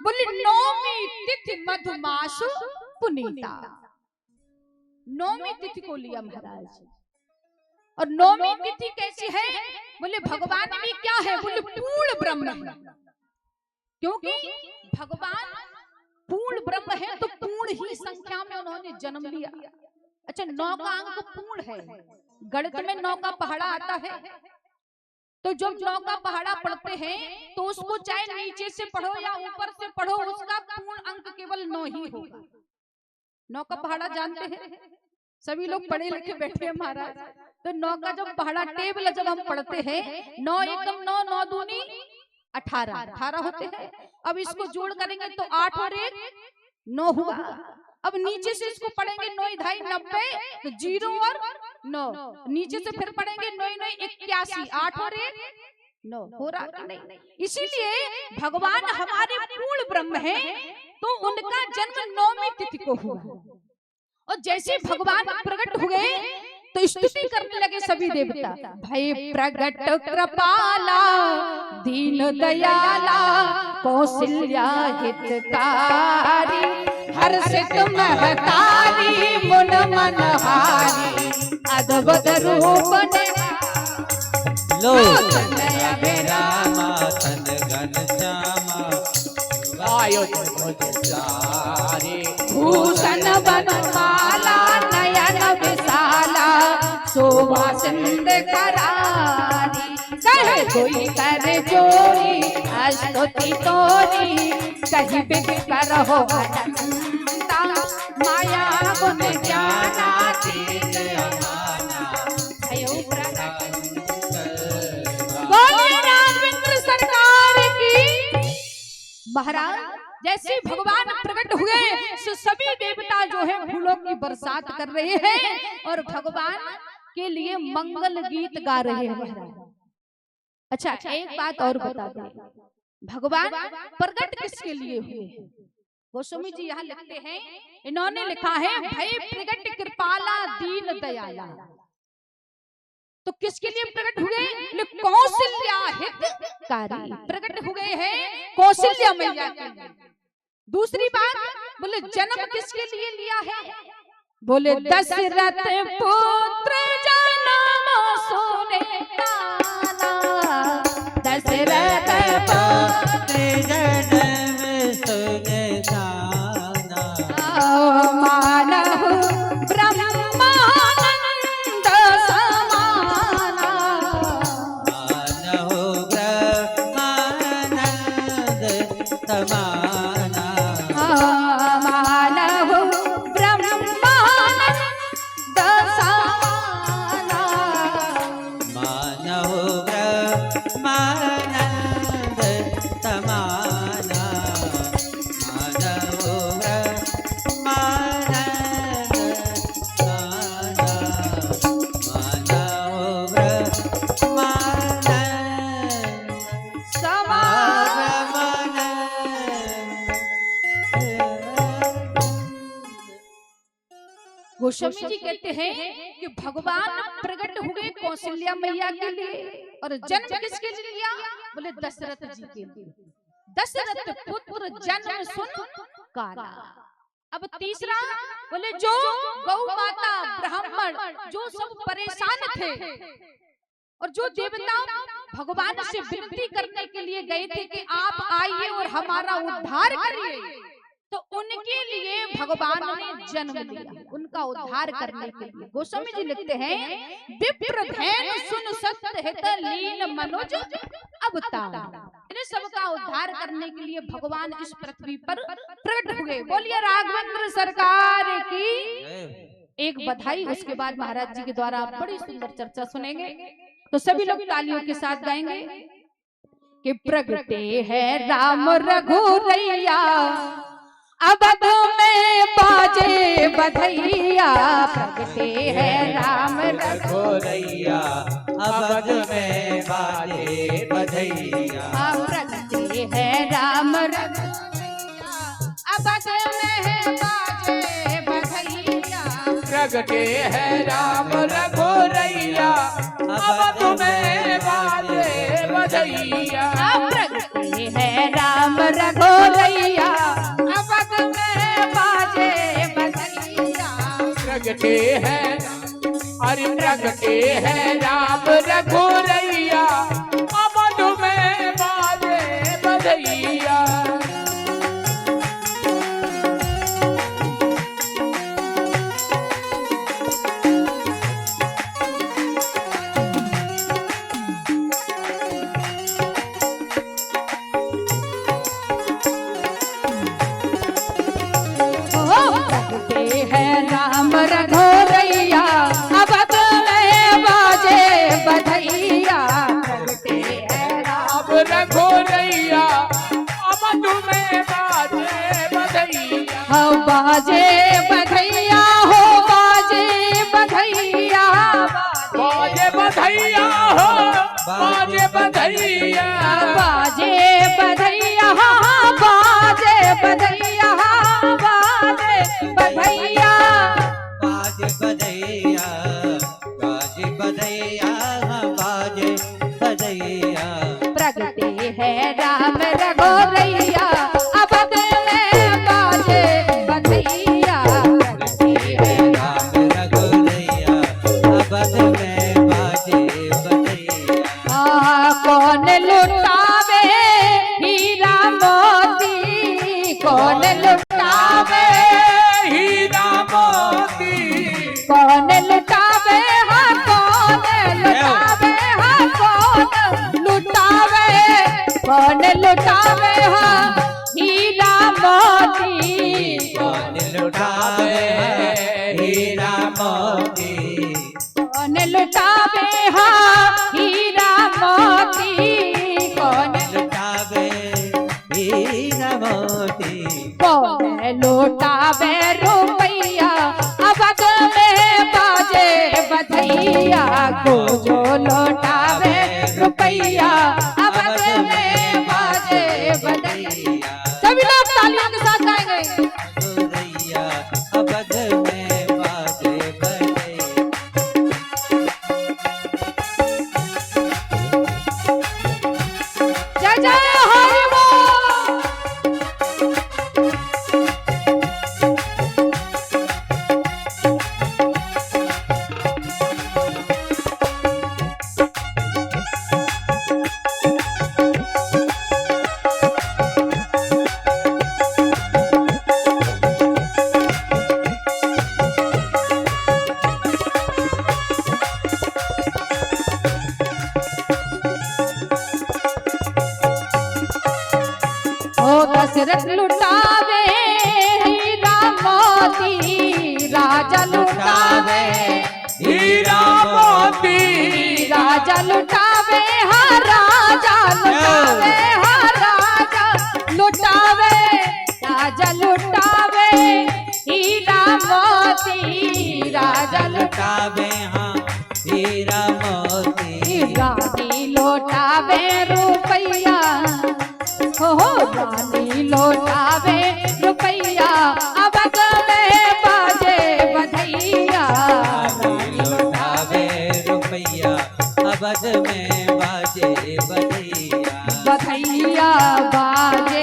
बोले नौमी तिथि मधुमास पुनीता, नौमी तिथि को लिया महाराज। और नौमी तिथि कैसी है बोले भगवान भी क्या है बोले पूर्ण ब्रह्म है, क्योंकि भगवान पूर्ण ब्रह्म है तो पूर्ण ही संख्या में उन्होंने जन्म लिया। अच्छा 9 का अंक पूर्ण है, गणित में 9 का पहाड़ा आता है तो जब 9 का पहाड़ा पढ़ते हैं तो उसको चाहे नीचे से पढ़ो या ऊपर से पढ़ो उसका पूर्ण अंक केवल 9 ही होगा। 9 का पहाड़ा जानते हैं सभी लोग पढ़े लिखे बैठे हैं महाराज, तो 9 का जब पहाड़ा टेबल जब हम पढ़ते हैं 9 एकम 9, 9 दूनी 18 होते हैं। अब इसको जोड़ करेंगे तो 8 और 1 9 हुआ। अब नीचे से इसको पढ़ेंगे 9 ढाई 90 तो 0 और 9, नीचे से फिर पढ़ेंगे 9 9 81, 8 और 1 9 हो रहा कि नहीं। इसीलिए भगवान हमारे पूर्ण ब्रह्म है तो उनका जन्म नौमी तिथि को हुआ। और जैसे भगवान प्रकट हुए तो स्तुति करने लगे सभी देवता, भय प्रगट कृपाला दीन दयाला कौशल्या हितकारी हर्षित महतारी मुन मनहारी अद्भुत रूप लोचन अभिरामा तन घन श्यामा भूषण बनमाला नयन विशाला शोभा सिंध करारी कहे कोई कर जोरी स्तुति तोरी कहीं बिग करहो अनंता माया गुण ज्ञानातीत अमाना भयो प्रगट। बोले रामचंद्र सरकार की। महाराज जैसे भगवान प्रकट हुए तो सभी देवता जो है फूलों की बरसात कर रहे हैं और भगवान के लिए मंगल गीत गा रहे हैं महाराज। अच्छा, एक बात और बता दें, भगवान प्रकट किसके लिए हुए? गोस्वामी जी यहाँ लिखते हैं, इन्होंने लिखा है भय प्रकट कृपाला दीन दयाला। तो किसके लिए प्रकट हुए? कौशल्या हितकारी प्रकट हुए हैं कौशल्या मैया के लिए। दूसरी बात बोले जन्म किसके लिए लिया है? बोले दशरथ पुत्र जन्म सुने काला, दशरथ पुत्र जन्म सुने काला, मानव ब्रह्मानंद समाना, मानव ब्रह्मानंद समाना, मानव ब्रह्मानंद समाना, मानव ब्रह्मानंद समाना, मानव ब्रह्मानंद समाना, मानव गोस्वामी जी कहते हैं कि भगवान प्रकट हुए कौशल्या मैया के लिए और जन्म किसके लिए लिया? बोले दशरथ जी के लिए। दशरथ पुत्र जन्म सुन काला। अब तीसरा बोले जो गौ माता ब्राह्मण जो सब परेशान थे और जो देवता भगवान से विनती करने के लिए गए थे कि आप आइए और हमारा उद्धार करिए, तो उनके लिए भगवान ने जन्म लिया उनका उद्धार करने के लिए। गोस्वामी जी लिखते हैं विप्रधेनु सुन सत्य हित लीन मनुज अवतार। इन सबका उद्धार करने के लिए भगवान इस पृथ्वी पर प्रकट हुए। बोलिए राघवेंद्र सरकार की एक बधाई। उसके बाद महाराज जी के द्वारा बड़ी सुंदर चर्चा सुनेंगे, तो सभी लोग तालियों के साथ गाएंगे कि प्रगटे है राम रघुरैया अवध में बाजे बधैया, प्रगटे है राम रघुरैया अवध में बाजे बधैया, प्रगटे है राम रघुरैया अवध में बाजे बधैया, प्रगटे है राम रघुरैया अवध में बाजे बधैया, प्रगटे है राम रघुरैया अवध में बाजे बधैया, प्रगटे है अरे प्रगटे है राम रघुरैया अवध में बाजे बधैया। प्रगटे है राम रघुरैया अवध में बाजे बधैया, प्रगटे है राम रघुरैया अवध में बाजे बधैया, बाजे बधैया हो बाजे बधैया, बाजे बधैया हो बाजे बधैया, बाजे बधैया बाजे बधैया बाजे बधैया, बाजे बधैया बाजे बधैया बाजे बधैया, प्रगटे है राम रघुरैया अवध में बाजे बधैया, प्रगटे है राम रघुरैया अवध में बाजे बधैया, कौन लुटावे हीरा मोती, कौन लुटावे हीरा मोती, कौन लुटावे हाँ कौन लुटावे हाँ कौन लुटावे, कौन लुटावे हाँ हीरा मोती, कौन लुटावे हीरा मोती, कौन लुटावे हाँ हीरा मोती, कौन लुटावे हीरा हीरा मोती बोले लौटावे रुपैया अवध में बाजे बधैया को जो लौटावे रुपैया अवध में बाजे बधैया। सभी लोग तालियों के साथ गाएंगे। बधैया अवध में बाजे बधैया। जय जय हरि बोल। दशरथ लुटावे हीरा मोती राजा लुटावे हीरा मोती राजा लुटावे हाँ राजा लुटावे हाँ राजा लुटावे राजा लुटावे हीरा मोती राजा लुटावे हाँ हीरा मोती रानी लौटावे रुपैया हो रानी लौटावे रुपैया अवध में बाजे बधैया। रानी लौटावे रुपैया अवध में बाजे बधैया। बधैया बाजे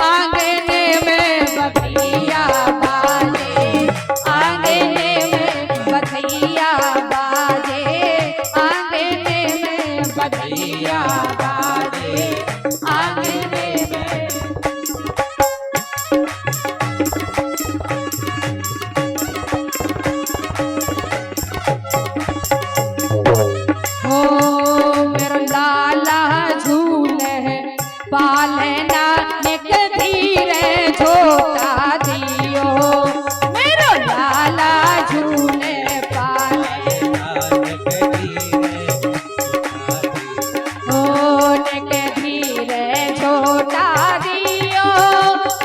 आंगने में बधैया बाजे आंगने में बधैया बाजे आंगने में बधैया बाजे आंगने में। ओ मेरो लाला झूले पालना एक धीरे झोटा दियो मेरो लाला झूले पालना ओ नेके धीरे झोटा दियो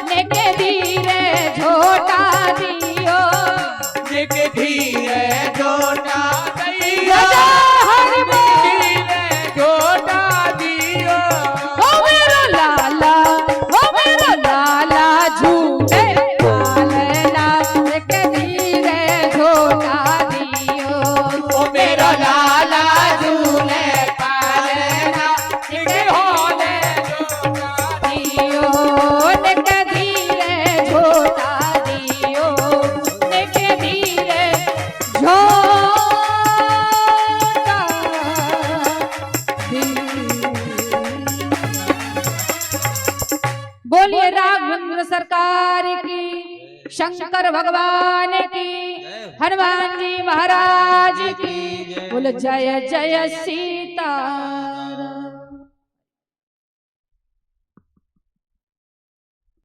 नेके धीरे झोटा दियो नेके धीरे झोटा राजा हरि बोल। धीरे झोटा दियो ओ मेरो लाला झूले पालना एक धीरे झोटा दियो ओ मेरा लाला झूले पालना एक होले झोटा दियो एक धीरे झोटा दियो एक धीरे झोटा बोलिए राघवेंद्र सरकार की, शंकर भगवान की, हनुमान जी महाराज की। बोल जय जय सीता।